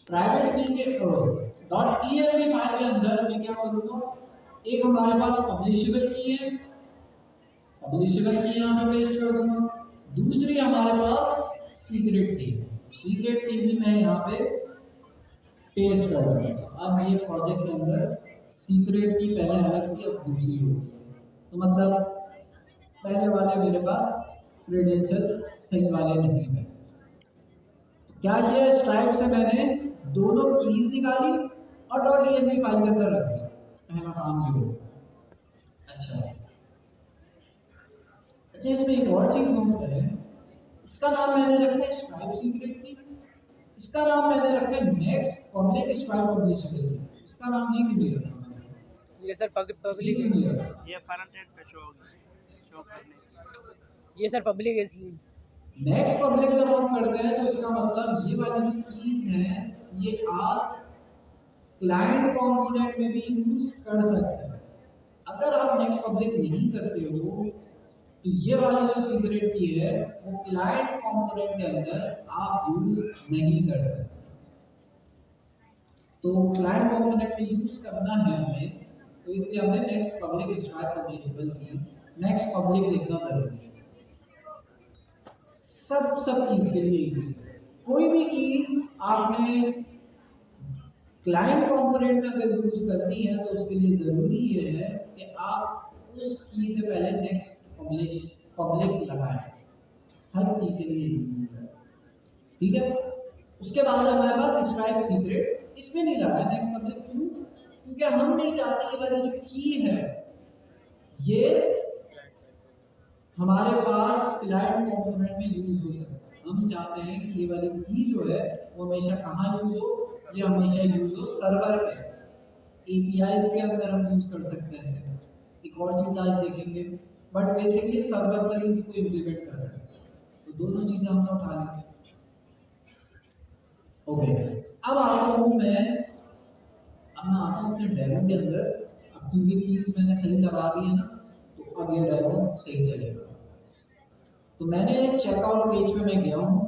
Private की के dot env file के अंदर मैं क्या करूंगा, एक हमारे पास पब्लिशेबल की है, पब्लिशेबल की यहाँ पे पेस्ट कर दूंगा। दूसरी हमारे पास सीक्रेट की, सीक्रेट की भी मैं यहाँ पे पेस्ट कर दूंगा। तो अब ये प्रोजेक्ट के अंदर सीक्रेट की पहले अलग थी, अब दूसरी हो गई है। तो मतलब पहले वाले मेरे पास क्रेडेंशियल्स सही वाले नहीं थे। तो क्या किया, स्ट्राइप से मैंने दोनों कीज निकाली और डॉट env फाइल के अंदर रख दिया। पहला काम ये हो। अच्छा अच्छा, इसमें एक और चीज नोट करें, इसका नाम मैंने रखा है स्ट्राइप सीक्रेट की, इसका नाम मैंने रखा है नेक्स्ट पब्लिक स्ट्राइप पब्लिशेबल की। इसका नाम ये क्यों नहीं रखा मैंने? ये सर पब्लिक क्यों है, नहीं रखा? ये फ्रंट एंड पे शो करने। ये सर पब्लिक है इसलिए। नेक्स्ट पब्लिक जब हम करते हैं तो इसका मतलब ये वाली जो कीज हैं ये आप क्लाइंट कंपोनेंट में भी यूज कर सकते हैं। अगर आप नेक्स्ट पब्लिक नहीं करते हो तो ये वाली जो सीक्रेट की है वो क्लाइंट कंपोनेंट के अंदर आप यूज नहीं कर सकते। तो क्लाइंट कंपोनेंट में यूज करना है हमें, तो इसलिए हमने नेक्स्ट पब्लिक स्ट्राइप पब्लिशेबल की, नेक्स्ट पब्लिक लिखना जरूरी है। सब कीज के लिए चीज, कोई भी कीज आपने क्लाइंट कंपोनेंट में अगर यूज करनी है तो उसके लिए जरूरी ये है कि आप उस की से पहले नेक्स्ट पब्लिक लगाएं। हर की के लिए है, ठीक है। उसके बाद हमारे पास स्ट्राइप सीक्रेट, इसमें नहीं लगाया नेक्स्ट पब्लिक। क्यों? क्योंकि हम नहीं चाहते ये वाली जो की है ये हमारे पास क्लाइंट कंपोनेंट में यूज हो सके। हम चाहते हैं कि ये वाली की जो है वो हमेशा कहाँ यूज हो, ये हमेशा यूज हो सर्वर पे, एपीआईज के अंदर हम यूज कर सकते हैं इसे। एक और चीज आज देखेंगे, बट बेसिकली सर्वर पर ही इसको इम्प्लीमेंट कर सकते हैं। तो दोनों चीजें हमने उठा ली। ओके, अब आता हूँ मैं आता हूँ अपने डेमो के अंदर। अब क्योंकि कीज मैंने सही लगा दी है ना, तो अब ये डेमो सही चलेगा। तो मैंने चेकआउट पेज पे मैं गया हूँ,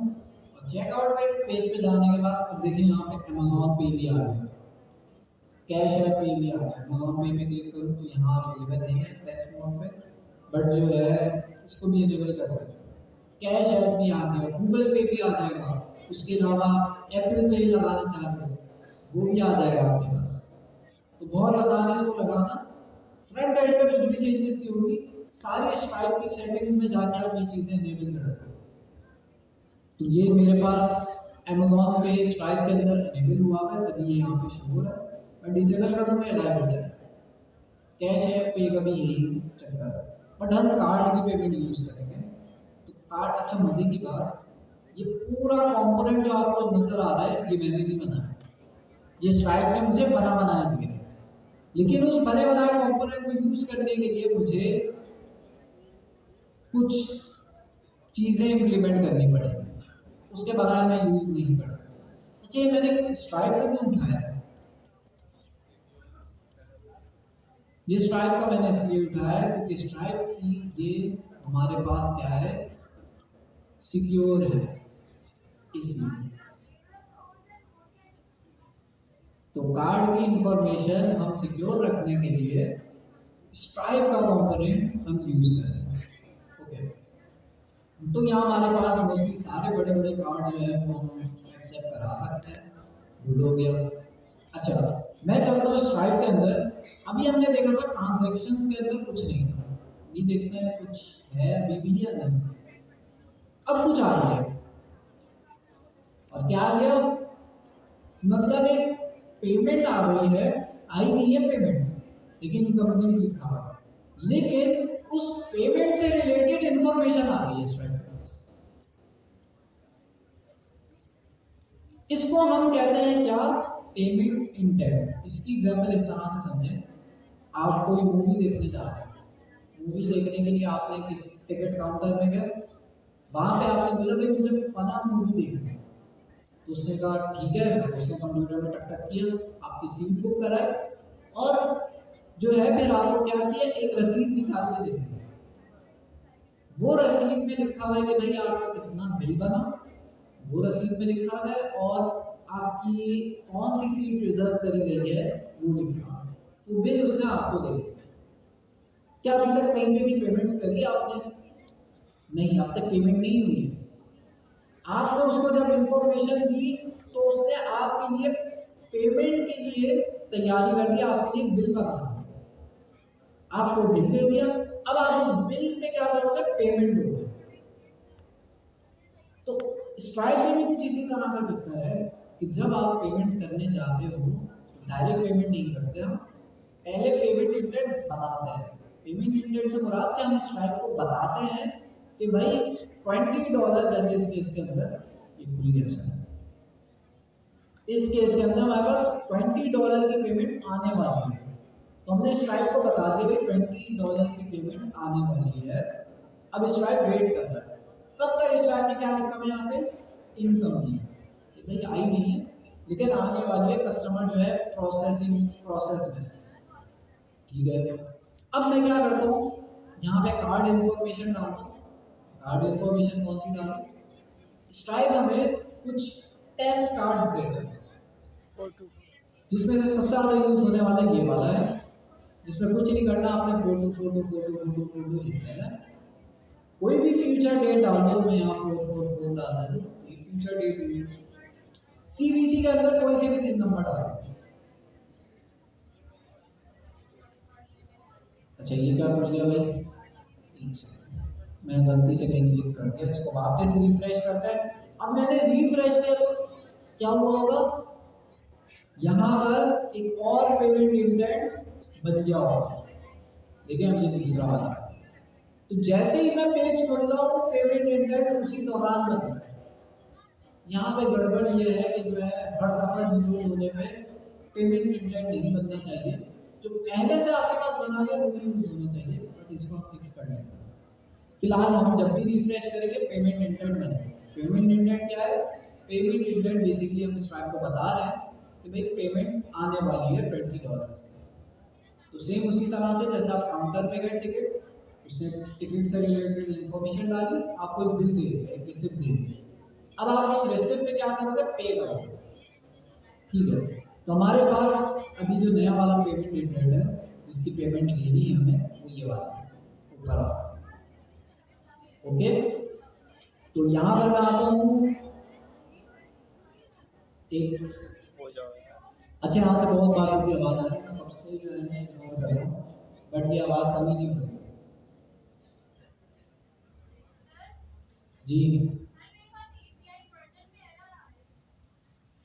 और चेकआउट पेज पे जाने के बाद अब देखिए यहाँ पे अमेजोन पे भी आ गया, कैश ऐप पे भी आ गया। अमेजोन पे क्लिक करूँ तो यहाँ अवेलेबल नहीं है टेस्ट मोड पे, बट जो है इसको भी इनेबल कर सकते हैं। कैश ऐप भी आ गया, गूगल पे भी आ जाएगा, उसके अलावा एप्पल पे लगाना चाहते हो वो भी आ जाएगा आपके पास। तो बहुत आसान है इसको लगाना। फ्रंट एंड पे कुछ भी चेंजेस नहीं होगी, सारी स्ट्राइप की सेटिंग्स में जाके आप ये चीजें इनेबल कर दो। तो ये मेरे पास अमेजोन पे स्ट्राइप के अंदर इनेबल हुआ है, तभी ये यहाँ पे शो हो रहा है। मैं डिसेबल कर दूंगा, लाइव हो जाएगा। कैश ऐप पे कभी यही चलता है, बट हम कार्ड की पेमेंट यूज करेंगे। तो कार्ड, अच्छा मजे की बात, ये पूरा कंपोनेंट जो आपको नजर आ रहा है ये मैंने नहीं बनाया, ये स्ट्राइप ने मुझे बनाया दिया। लेकिन उस बने बनाए कंपोनेंट को यूज करने के लिए मुझे कुछ चीजें इंप्लीमेंट करनी पड़ेगी, उसके बगैर मैं यूज नहीं कर सकता। अच्छा, ये मैंने स्ट्राइप को क्यों उठाया? ये स्ट्राइप का मैंने इसलिए उठाया है क्योंकि स्ट्राइप की ये हमारे पास क्या है, सिक्योर है इसलिए। तो कार्ड की इंफॉर्मेशन हम सिक्योर रखने के लिए स्ट्राइप का कंपोनेंट हम यूज करें। ओके, तो यहाँ हमारे पास मोस्टली सारे बड़े बड़े कार्ड जो है वो हम एक्सेप्ट करा सकते हैं। गुड हो गया। अच्छा, मैं चलता हूँ स्ट्राइप के अंदर। अभी हमने देखा था ट्रांजैक्शंस के अंदर कुछ नहीं था, अभी देखते हैं कुछ है अभी भी या नहीं। अब कुछ आ गया, और क्या आ गया, मतलब एक पेमेंट आ गई है, आई नहीं है पेमेंट लेकिन कंप्लीट लिखा हुआ, लेकिन उस पेमेंट से रिलेटेड इंफॉर्मेशन आ गई है स्ट्राइप के पास। इसको हम कहते हैं क्या, पेमेंट इंटेंट। इसकी एग्जांपल इस तरह से समझें, आप कोई मूवी देखने जाते हैं, मूवी देखने के लिए आपने किसी टिकट काउंटर में गए, वहां पे आपने बोला भाई मुझे फला मूवी देखनी है, तो उसने कहा ठीक है, उसने कंप्यूटर में टक टक किया, आपकी सीट बुक कराई, और जो है फिर आपको क्या किया, एक रसीद निकाल के दे दी। वो रसीद में लिखा हुआ है कि भाई आपका कितना बिल बना, वो रसीद में लिखा है, और आपकी कौन सी सीट रिजर्व करी गई है वो लिखा, तो बिल उसने आपको दे दिया। क्या अभी तक कहीं पे भी पेमेंट करी आपने? नहीं, अब तक पेमेंट नहीं हुई है। आपने उसको जब इंफॉर्मेशन दी तो उसने आपके लिए पेमेंट के लिए तैयारी कर दी, आपके लिए बिल बना दिया, आपको बिल दे दिया। अब आप उस बिल पे क्या करोगे? पेमेंट दोगे। तो स्ट्राइप में भी कुछ इसी तरह का चक्कर है कि जब आप पेमेंट करने जाते हो तो डायरेक्ट पेमेंट नहीं करते हम, पहले पेमेंट इंटेंट बताते हैं। पेमेंट इंटेंट से मुराद कि हम स्ट्राइप को बताते हैं कि भाई $20, जैसे इस केस के अंदर ये खुल गया शायद, इस केस के अंदर हमारे पास $20 की पेमेंट आने वाली है, तो हमने स्ट्राइप को बता दिया कि $20 की पेमेंट आने वाली है। अब स्ट्राइप वेट कर रहा है, तब तक स्ट्राइप ने क्या लिखा है यहाँ पे? इनकम दी, भाई आई नहीं है लेकिन आने वाली है, कस्टमर जो है प्रोसेसिंग प्रोसेस में, ठीक है। अब मैं क्या करता हूँ, यहाँ पे कार्ड इन्फॉर्मेशन डालता हूँ। कार्ड इन्फॉर्मेशन कौन सी डालूं? स्ट्राइप हमें कुछ टेस्ट कार्ड्स देता है, जिसमें से सबसे ज्यादा यूज होने वाला ये वाला है, जिसमें कुछ नहीं करना, आपने photo photo photo photo photo लिख लेना, कोई भी फ्यूचर डेट डाल दो, मैं यहाँ 444 डाल देता हूँ, ये फ्यूचर डेट हुई। सीवीसी के अंदर कोई से भी 3 नंबर डाल दो। अच्छा ये क्या कर दिया भाई, एक सेकंड, मैं गलती से कहीं क्लिक कर दिया, इसको वापस रिफ्रेश करते हैं। अब मैंने रिफ्रेश किया तो क्या हुआ होगा, यहाँ पर एक और पेमेंट इंटेंट बन गया होगा, देखिए अब ये दूसरा वाला है। तो जैसे ही मैं पेज खोल रहा हूँ पेमेंट इंटेंट उसी दौरान बन रहा है। यहाँ पे गड़बड़ ये है कि जो है हर दफा रिलोड होने पे पेमेंट इंटेंट नहीं बनना चाहिए, जो पहले से आपके पास बना हुआ है वो यूज होना चाहिए, बट इसको हम फिक्स कर लेते हैं। फिलहाल हम जब भी रिफ्रेश करेंगे पेमेंट इंटेंट बने। पेमेंट इंटेंट क्या है? पेमेंट इंटेंट बेसिकली हम स्ट्राइप को बता रहे हैं कि भाई पेमेंट आने वाली है $20 की। तो सेम उसी तरह से जैसे आप काउंटर पे गए टिकट, उससे टिकट से रिलेटेड इंफॉर्मेशन डाली, आपको एक बिल दे दिया, एक रिसिप्ट दे दी। अब आप उस रिसिप्ट पे क्या करोगे? पे करोगे, ठीक है। तो हमारे पास अभी जो नया वाला पेमेंट इंटेंट है, जिसकी पेमेंट लेनी है हमें, वो ये वाला ऊपर आ, ओके। तो यहाँ पर मैं आता हूँ एक, अच्छा यहाँ से बहुत बातों की आवाज़ आ रही है, मैं कब से जो है ना इग्नोर कर रहा हूँ, बट ये आवाज़ कम ही नहीं हो रही जी।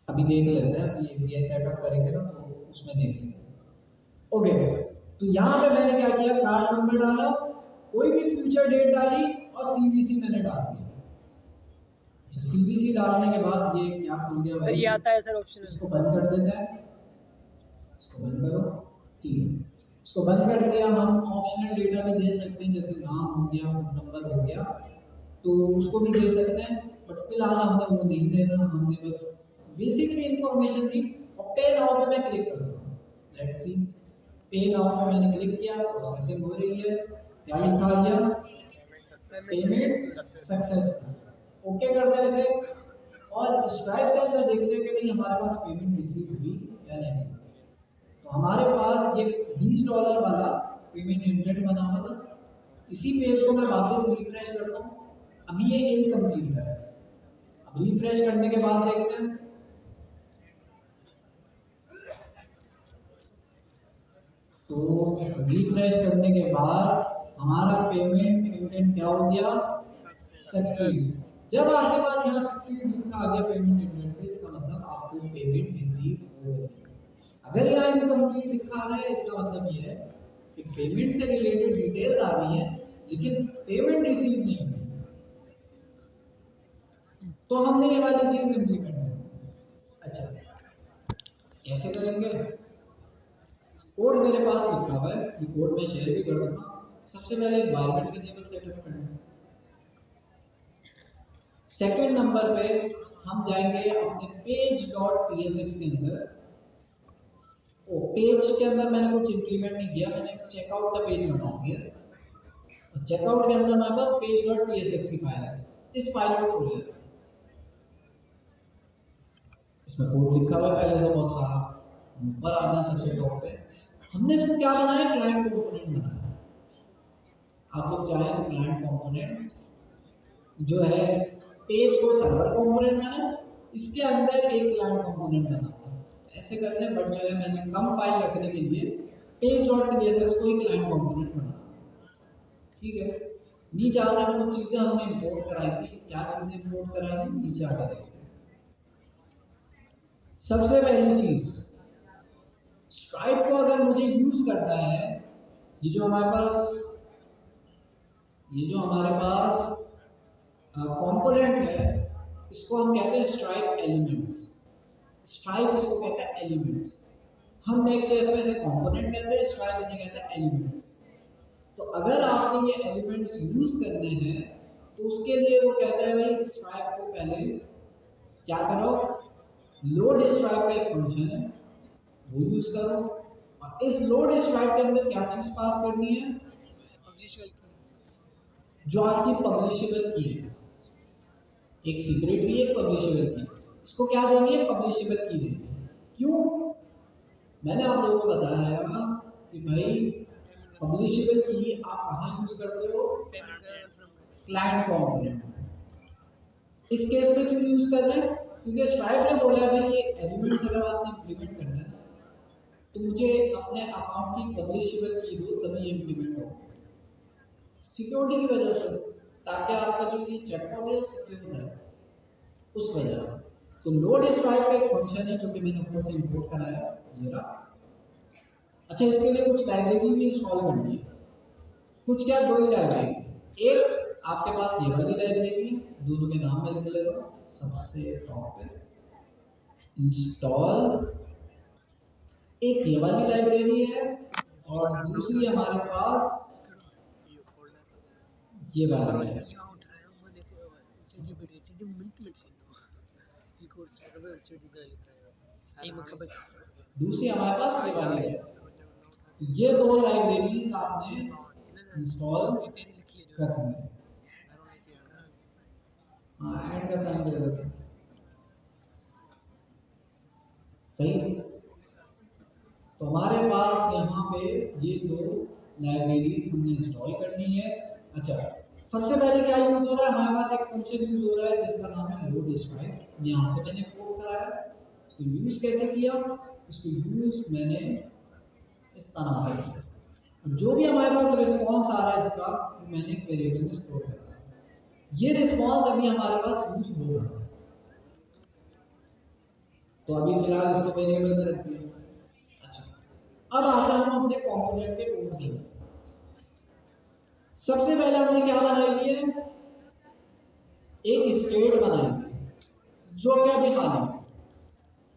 अभी देख लेते हैं, अभी API सेटअप करेंगे ना तो उसमें देख लेंगे। ओके, तो यहाँ पे मैंने क्या किया, कार्ड नंबर डाला, कोई भी फ्यूचर डेट डाली और CVC मैंने डाल दिया। अच्छा CVC डालने के बाद ये क्या खुल गया सर, ये आता है सर ऑप्शन, इसको बंद कर देते हैं, इसको बंद करो, ठीक है। इसको बंद कर दिया। हम ऑप्शनल डेटा भी दे सकते हैं, जैसे नाम हो गया, फोन नंबर हो गया, तो उसको भी दे सकते हैं, बट फिलहाल हमने वो नहीं देना, हमने बस बेसिक सी इंफॉर्मेशन दी। और पे नाउ पे मैं क्लिक करूँगा, लेट्स सी, पे नाउ पे मैंने क्लिक किया, प्रोसेसिंग हो रही है, क्या लिखा गया, पेमेंट सक्सेसफुल, ओके करते हैं इसे। और स्ट्राइप के अंदर देखते हैं कि भाई हमारे पास पेमेंट रिसीव हुई या नहीं। तो हमारे पास ये $20 वाला पेमेंट इंटेंट बना हुआ था, इसी पेज को मैं वापस रिफ्रेश करता हूँ, अभी ये इनकम्प्लीट है। अब रिफ्रेश करने के बाद देखते हैं, तो रिफ्रेश करने के बाद हमारा पेमेंट इंटेंट क्या हो गया, सक्सीड। जब आपके पास यहाँ सक्सीड लिखा आ गया पेमेंट इंटेंट पे, इसका मतलब आपको पेमेंट रिसीव हो गई। अगर यहाँ इनकम्प्लीट लिखा आ रहा है, इसका मतलब ये है कि पेमेंट से रिलेटेड डिटेल्स आ गई है लेकिन पेमेंट रिसीव नहीं हुई। तो हमने ये वाली चीज इंप्लीमेंट की। अच्छा कैसे करेंगे, कोड मेरे पास लिखा हुआ है, ये कोड में शेयर भी कर दूंगा। सबसे पहले एनवायरनमेंट वेरिएबल सेटअप करना है। सेकंड नंबर पे हम जाएंगे अपने page.tsx के अंदर। ओ पेज के अंदर मैंने कुछ इंप्लीमेंट नहीं किया, मैंने चेकआउट का पेज बना दिया। चेकआउट के अंदर हमारे पास page.tsx की फाइल है, इस फाइल को खोल लेते हैं। इसमें कोड लिखा हुआ है पहले से बहुत सारा, ऊपर आना है सबसे टॉप पे। हमने इसको क्या बनाया, क्लाइंट कंपोनेंट बनाया। आप लोग चाहें तो क्लाइंट कंपोनेंट जो है पेज को सर्वर कंपोनेंट बना, इसके अंदर एक क्लाइंट कंपोनेंट बनाता है, ऐसे कर लें। बट जो है मैंने कम फाइल रखने के लिए page.pss को ही क्लाइंट कंपोनेंट बना, ठीक है। नीचे आते हैं, कुछ चीजें हमने इंपोर्ट कराई थी। क्या चीजें इंपोर्ट कराई थी, नीचे आके देखते हैं। सबसे पहली चीज, स्ट्राइप को अगर मुझे यूज करना है, ये जो हमारे पास कंपोनेंट है, इसको हम कहते हैं स्ट्राइप एलिमेंट्स। स्ट्राइप इसको कहता है एलिमेंट्स। हम नेक्स्ट.जेएस में से कंपोनेंट कहते हैं, स्ट्राइप इसे कहता है एलिमेंट्स। तो अगर आपने ये एलिमेंट्स यूज करने हैं तो उसके लिए वो कहता है भाई स्ट्राइप को पहले क्या करो, लोड स्ट्राइप का एक फंक्शन है वो यूज करो, और इस लोड स्ट्राइप के अंदर क्या चीज पास करनी है, जो आपकी पब्लिशेबल की है, एक सीक्रेट की, एक पब्लिशेबल की। इसको क्या देंगे, पब्लिशेबल की देंगे। क्यों, मैंने आप लोगों को बताया कि भाई पब्लिशेबल की आप कहाँ यूज करते हो, क्लाइंट कंपोनेंट में। इस केस में क्यों यूज कर रहे हैं, क्योंकि स्ट्राइप ने बोला है भाई ये एलिमेंट्स अगर आपने इंप्लीमेंट करना है तो मुझे अपने अकाउंट की पब्लिशेबल की दो, तभी इंप्लीमेंट हो, सिक्योरिटी की वजह से, ताकि आपका जो ये चेकआउट है वो सिक्योर है, उस वजह से। तो लोड स्ट्राइप का एक फंक्शन है जो कि मैंने ऊपर से इंपोर्ट कराया, ये रहा। अच्छा, इसके लिए कुछ लाइब्रेरी भी इंस्टॉल करनी है। कुछ क्या, दो ही लाइब्रेरी। एक आपके पास ये वाली लाइब्रेरी है, दोनों के नाम मैं लिख लेता हूँ। सबसे टॉप पे इंस्टॉल, एक ये वाली लाइब्रेरी है, और दूसरी हमारे पास ये वाली है। दूसरी हमारे पास ये वाली है। ये दो लाइब्रेरीज आपने इंस्टॉल करनी है। हाँ, ऐड का साइन दे देते हैं, सही। तो हमारे पास यहाँ पे ये दो लाइब्रेरीज हमने इंस्टॉल करनी है। अच्छा, सबसे पहले क्या यूज हो रहा है, हमारे पास एक फंक्शन यूज हो रहा है जिसका नाम है लोड स्ट्राइप। यहाँ से मैंने कोड कराया, इसको यूज कैसे किया, इसको यूज मैंने इस तरह से किया। जो भी हमारे पास रिस्पॉन्स आ रहा है इसका, मैंने एक वेरिएबल में स्टोर कर दिया। ये रिस्पॉन्स अभी हमारे पास यूज होगा, तो अभी फिलहाल इसको वेरिएबल में रख दिया। अच्छा, अब आता है हम अपने कंपोनेंट के कोड के लिए। सबसे पहले हमने क्या बनाई है, एक स्टेट बनाई जो क्या दिखा दें।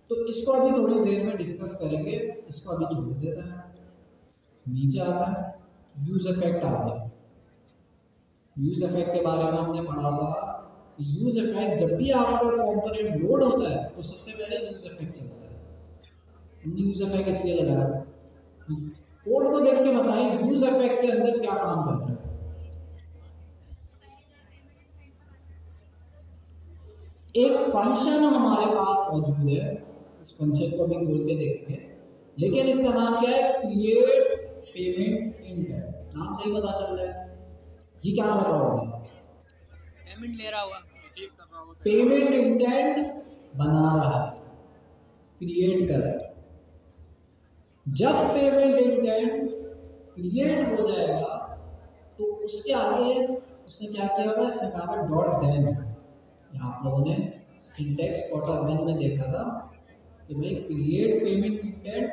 तो इसको अभी थोड़ी देर में डिस्कस करेंगे, इसको अभी छोड़ देता है। नीचे आता है यूज इफेक्ट आ गया। यूज इफेक्ट के बारे में हमने पढ़ा था कि यूज इफेक्ट जब भी आपका कंपोनेंट लोड होता है तो सबसे पहले यूज इफेक्ट चलता है। हमने यूज इफेक्ट इसलिए लगाया, कोड को देख के बताएं यूज इफेक्ट के अंदर क्या काम कर रहा है। एक फंक्शन हमारे पास मौजूद है, इस फंक्शन को भी खोल के देखेंगे, लेकिन इसका नाम क्या है, क्रिएट पेमेंट इंटेंट। नाम से ही पता चल रहा है ये क्या कर रहा होगा, पेमेंट ले रहा होगा, रिसीव कर रहा होगा, पेमेंट इंटेंट बना रहा है, क्रिएट कर रहा है। जब पेमेंट इंटेंट क्रिएट हो जाएगा तो उसके आगे उसने क्या किया होगा, इसने कहा डॉट देन। आप लोगों ने सिंटेक्स क्वार्टर 1 में देखा था कि भाई क्रिएट पेमेंट इंटेंट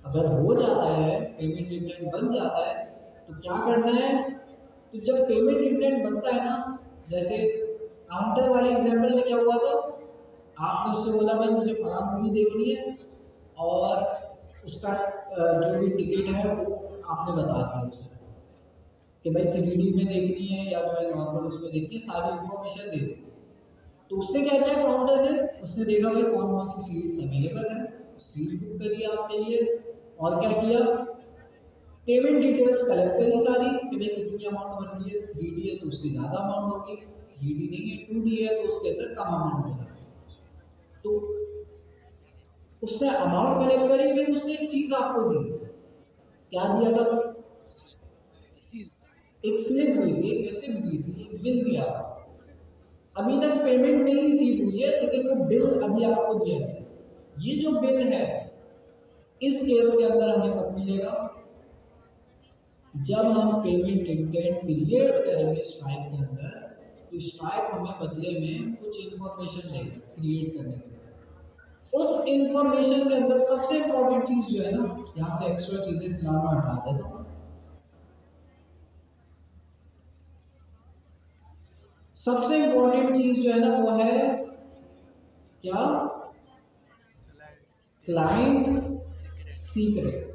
अगर हो जाता है, पेमेंट इंटेंट बन जाता है तो क्या करना है। तो जब पेमेंट इंटेंट बनता है ना, जैसे काउंटर वाले एग्जांपल में क्या हुआ था, आपने उससे बोला भाई मुझे फला मूवी देखनी है और उसका जो भी टिकट है वो आपने बता दिया उसे कि भाई 3D में देखनी है या जो है नॉर्मल उसमें देखनी है, सारी इंफॉर्मेशन दे दो। तो उससे क्या किया काउंटर ने, उसने देखा भाई कौन कौन सी सीट्स अवेलेबल है, सीट बुक करी आपके लिए, और क्या किया, पेमेंट डिटेल्स कलेक्ट करी सारी कि भाई कितनी अमाउंट बन रही है। 3D है तो उसकी ज़्यादा अमाउंट होगी, 3D नहीं है 2D है तो उसके अंदर कम अमाउंट होगा। तो उसने अमाउंट कलेक्ट करी, फिर उसने एक चीज आपको दी। क्या दिया था? एक स्लिप दी थी, एक रिसिप्ट दी थी, एक बिल दिया था। अभी तक पेमेंट नहीं रिसीव हुई है, लेकिन वो बिल अभी आपको दिया है। ये जो बिल है, इस केस के अंदर हमें कब मिलेगा? जब हम पेमेंट इंटेंट क्रिएट करेंगे स्ट्राइक के अंदर, तो स्ट्राइक हमें बदले में कुछ इंफॉर्मेशन देगा क्रिएट करने के लिए। उस इंफॉर्मेशन के अंदर सबसे इंपॉर्टेंट चीज जो है ना, यहाँ से एक्स्ट्रा चीजें फिलहाल मैं हटा देता हूँ। सबसे इंपॉर्टेंट चीज जो है ना, वो है क्या? Client secret.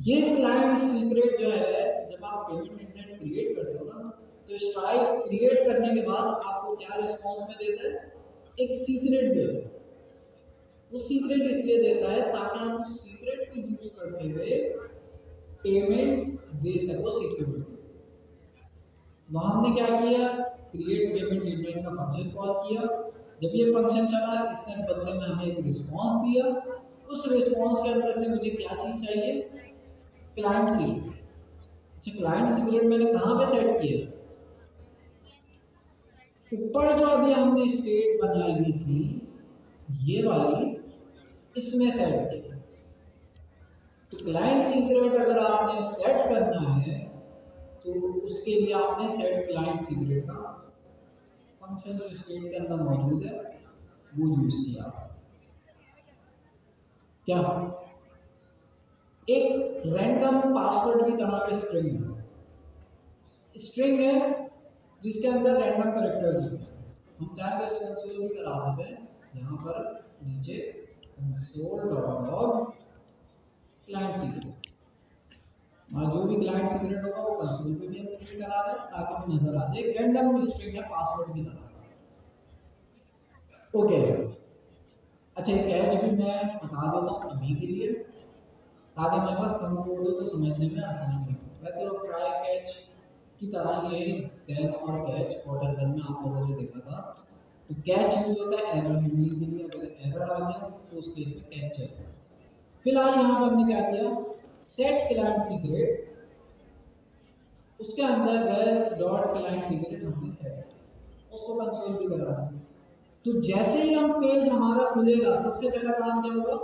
ये क्लाइंट सीक्रेट जो है, जब आप पेमेंट इंटेंट क्रिएट करते हो ना, तो स्ट्राइक क्रिएट करने के बाद आपको क्या रिस्पॉन्स में देता है? एक सीक्रेट देता है। वो सीक्रेट इसलिए देता है ताकि आप उस सीक्रेट को यूज करते हुए पेमेंट दे सको सिक्योरिटी। तो हमने क्या किया? क्रिएट पेमेंट इंटेंट का फंक्शन कॉल किया। जब ये फंक्शन चला, इसने बदले में हमें एक रिस्पॉन्स दिया। उस रिस्पॉन्स के अंदर से मुझे क्या चीज चाहिए? Client secret. अच्छा, क्लाइंट सीक्रेट मैंने कहाँ पे सेट किया? ऊपर जो अभी हमने स्टेट बनाई हुई थी, ये वाली, इसमें सेट किया। तो क्लाइंट सीक्रेट अगर आपने सेट करना है, तो उसके लिए आपने सेट क्लाइंट सीक्रेट का फंक्शन जो स्टेट के अंदर मौजूद है वो यूज किया। क्या? एक रैंडम पासवर्ड की तरह का स्ट्रिंग है जिसके अंदर रैंडम कैरेक्टर्स हैं। हम चाहे तो इसे कंसोल भी करा देते हैं। यहाँ पर नीचे console.log क्लाइंट सीक्रेट, जो भी क्लाइंट सीक्रेट होगा वो कंसोल पे भी हम प्रिंट करा रहे हैं ताकि वो नजर आ जाए। रैंडम स्ट्रिंग है पासवर्ड की तरह। ओके, अच्छा एक कैच भी मैं बता देता हूँ अभी के लिए, ताकि मेरे पास कम कोड हो तो समझने में आसानी हो। वैसे वो ट्राई कैच की तरह ये देन और कैच क्वार्टर गन में आप लोगों ने देखा था। तो कैच यूज होता है एरर हैंडलिंग के लिए। अगर एरर आ गया तो उस केस में कैच चलेगा। फिलहाल यहाँ पर हमने क्या किया? सेट क्लाइंट सीक्रेट, उसके अंदर रेस डॉट क्लाइंट सीक्रेट हमने सेट, उसको कंसोल भी करा। तो जैसे ही हम पेज हमारा खुलेगा, सबसे पहला काम क्या होगा?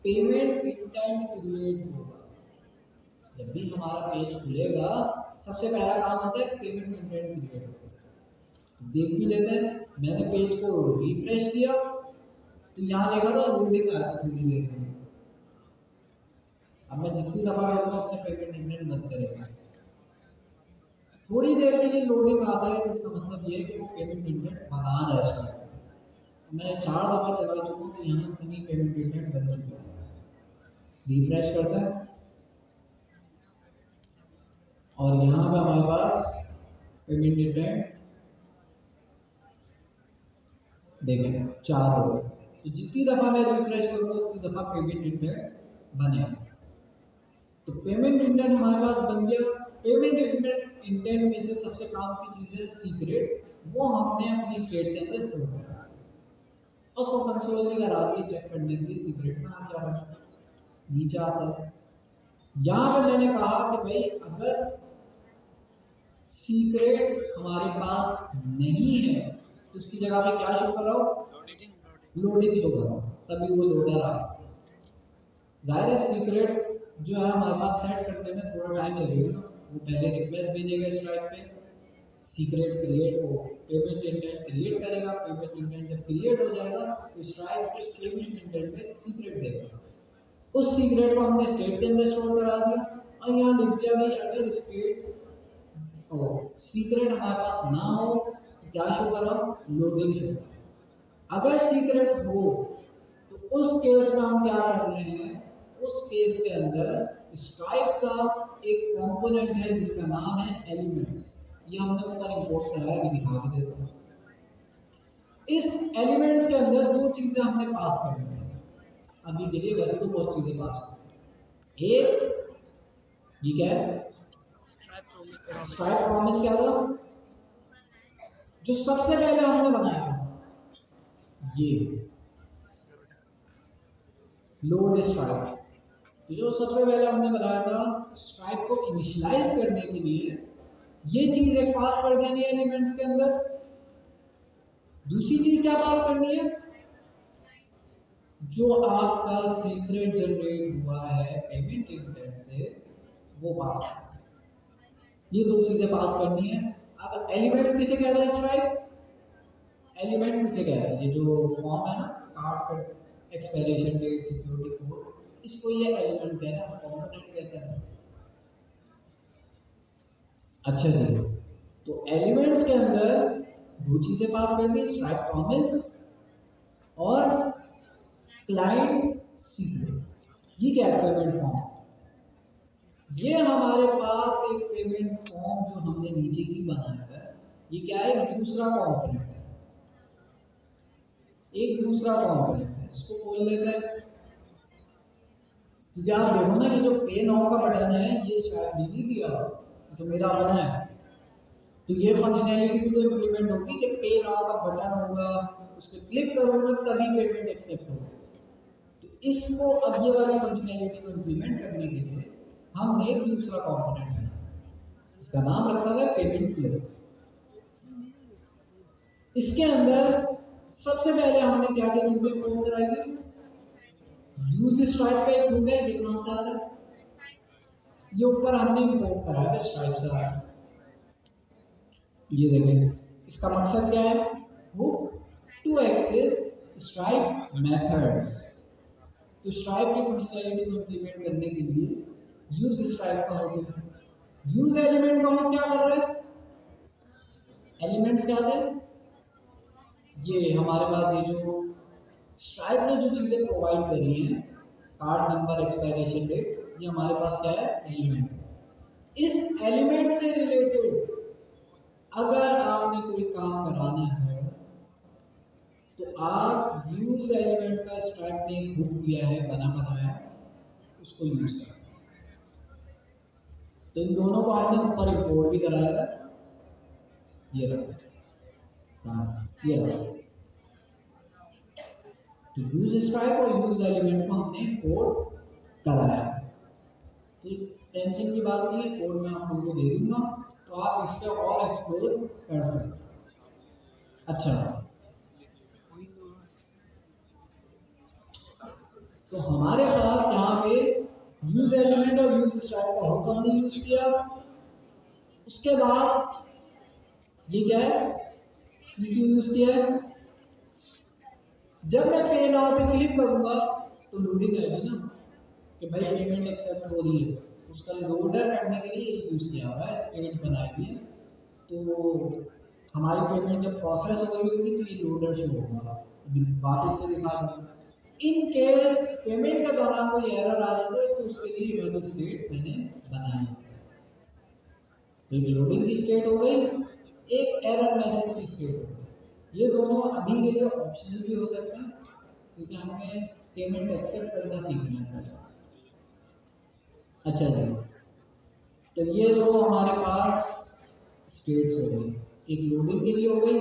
पेमेंट इंटेंट क्रिएट होगा। जब भी हमारा पेज खुलेगा, सबसे पहला काम होता है पेमेंट इंटेंट क्रिएट होता है। देख भी लेते हैं। मैंने पेज को रिफ्रेश किया तो यहाँ देखा था लोडिंग आया था थोड़ी देर के लिए। अब मैं जितनी दफा करूँगा अपने पेमेंट इंटेंट बंद करेगा। थोड़ी देर के लिए लोडिंग आता है, जिसका मतलब ये है कि वो पेमेंट इंटेंट बना रहा है इसमें। मैं 4 दफा चला चुका हूँ, तो यहाँ इतनी पेमेंट इंटेंट बन चुका है। रिफ्रेश करता है और यहाँ पे हमारे पास पेमेंट इंटेंट देखें 4 हो गए। तो जितनी दफा मैं रिफ्रेश करूँगा उतनी दफा पेमेंट इंटेंट बनेगा। तो पेमेंट इंटेंट हमारे पास बन गया। पेमेंट इंटेंट में से सबसे काम की चीज़ है सीक्रेट, वो हमने अपनी स्टेट के अंदर स्टोर करा, उसको कंसोल भी करा दिया चेक करने के लिए सीक्रेट में आ क्या रहा नीचे आता है। यहाँ पे मैंने कहा कि भाई अगर सीक्रेट हमारे पास नहीं है तो उसकी जगह पे क्या शो कराओ? लोडिंग शो कराओ, तभी वो लोडर आ। जाहिर है सीक्रेट जो है हमारे पास सेट करने में थोड़ा टाइम लगेगा। वो पहले रिक्वेस्ट भेजेगा स्ट्राइक पे, सीक्रेट क्रिएट हो, पेमेंट इंटेंट क्रिएट करेगा। पेमेंट इंटेंट जब क्रिएट हो जाएगा तो स्ट्राइक उस पेमेंट इंटेंट में सीक्रेट देगा। उस सीक्रेट को हमने स्टेट के अंदर स्टोर करा दिया और यहाँ लिख दिया भाई अगर स्टेट सीक्रेट हमारे पास ना हो तो क्या शो कराओ? Loading show. अगर सीक्रेट हो तो उस केस में हम क्या कर रहे हैं? उस केस के अंदर स्ट्राइक का एक कंपोनेंट है जिसका नाम है एलिमेंट्स। ये हमने ऊपर इंपोर्ट कराया, अभी दिखा के देता हूँ। इस एलिमेंट्स के अंदर दो चीजें हमने पास करनी है अभी के लिए। वैसे तो बहुत चीजें पास हो। एक ये क्या है? स्ट्राइक प्रॉमिस क्या था? जो सबसे पहले हमने बनाया ये लोड स्ट्राइप। तो जो सबसे पहले हमने बताया था, स्ट्राइप को इनिशियलाइज करने के लिए ये चीज एक पास कर देनी है एलिमेंट्स के अंदर। दूसरी चीज क्या पास करनी है, जो आपका सीक्रेट जनरेट हुआ है पेमेंट इंटेंट से, वो पास करना है। ये दो चीजें पास करनी है। अगर एलिमेंट्स किसे कह रहे हैं स्ट्राइप, एलिमेंट्स इसे कह रहे हैं, ये जो फॉर्म है ना, कार्ड का एक्सपायरेशन डेट, सिक्योरिटी कोड, इसको ये एलिमेंट कह रहे हैं, कंपोनेंट कहते हैं। अच्छा जी, तो एलिमेंट्स के अंदर दो चीजें पास कर दी, स्ट्राइप प्रॉमिस और क्लाइंट सीक्रेट। ये क्या है, पेमेंट फॉर्म। ये हमारे पास एक पेमेंट फॉर्म जो हमने नीचे ही बनाया है, ये क्या है, एक दूसरा कंपोनेंट है, एक दूसरा कंपोनेंट है, इसको बोल लेते हैं। क्योंकि आप देखो ना, ये जो पे नाउ का बटन है, ये स्ट्राइप ने नहीं दिया, तो मेरा अपना है। तो ये फंक्शनैलिटी भी तो इम्प्लीमेंट होगी कि पे नाउ का बटन होगा, उस पर क्लिक करूंगा तभी पेमेंट एक्सेप्ट होगा। तो इसको, अब ये वाली फंक्शनैलिटी को इम्प्लीमेंट करने के लिए हमने एक दूसरा कंपोनेंट बनाया, इसका नाम रखा हुआ है पेमेंट फ्लो। इसके अंदर सबसे पहले हमने क्या क्या चीजें इंपोर्ट कराई, यूज स्ट्राइप का एक हुक है, ये कहां से आ रहा है, ये ऊपर हमने इंपोर्ट करा है, स्ट्राइप से आ रहा है। ये देखें, इसका मकसद क्या है, hook to access Stripe methods. तो स्ट्राइप की फंक्शनैलिटी को इंप्लीमेंट करने के लिए यूज स्ट्राइप का हुक है। यूज एलिमेंट का हुक क्या कर रहा है, एलिमेंट्स क्या थे, ये हमारे पास ये जो स्ट्राइप ने जो चीजें प्रोवाइड करी हैं, कार्ड नंबर, एक्सपायरेशन डेट, ये हमारे पास क्या है, एलिमेंट है। इस एलिमेंट से रिलेटेड अगर आपने कोई काम कराना है, तो आप यूज एलिमेंट का, स्ट्राइप ने एक हुक दिया है, बना बनाया, उसको यूज करें। तो इन दोनों को हमने ऊपर इंपोर्ट भी कराया है, ये रहा, हाँ ये रहा। तो यूज स्ट्राइप और यूज एलिमेंट को हमने इंपोर्ट कराया है। तो टेंशन की बात नहीं है, कोड मैं आप लोगों को दे दूंगा, तो आप इस पर और एक्सप्लोर कर सकते हैं। अच्छा, तो हमारे पास यहाँ पे यूज एलिमेंट और यूज स्ट्राइप का हुक हमने यूज किया। उसके बाद ये क्या है, ये क्यों यूज किया है, जब मैं पे नाउ पे क्लिक करूंगा तो लोडिंग आएगी ना, कि भाई पेमेंट एक्सेप्ट हो रही है, उसका लोडर करने के लिए यूज किया हुआ है, स्टेट बनाई हुई है। तो हमारी पेमेंट जब प्रोसेस हो रही होगी तो ये लोडर शो होगा, वापस से दिखा दूंगा। इन केस पेमेंट के दौरान कोई एरर आ जाता है, तो उसके लिए वाली स्टेट मैंने बनाई है। तो एक लोडिंग की स्टेट हो गई, एक एरर मैसेज की स्टेट हो गई। ये दोनों अभी के लिए ऑप्शनल भी हो सकते हैं, क्योंकि हमें पेमेंट एक्सेप्ट करना सीखना है। अच्छा जी, तो ये दो हमारे पास स्टेट्स हो गई, एक लोडिंग के लिए हो गई,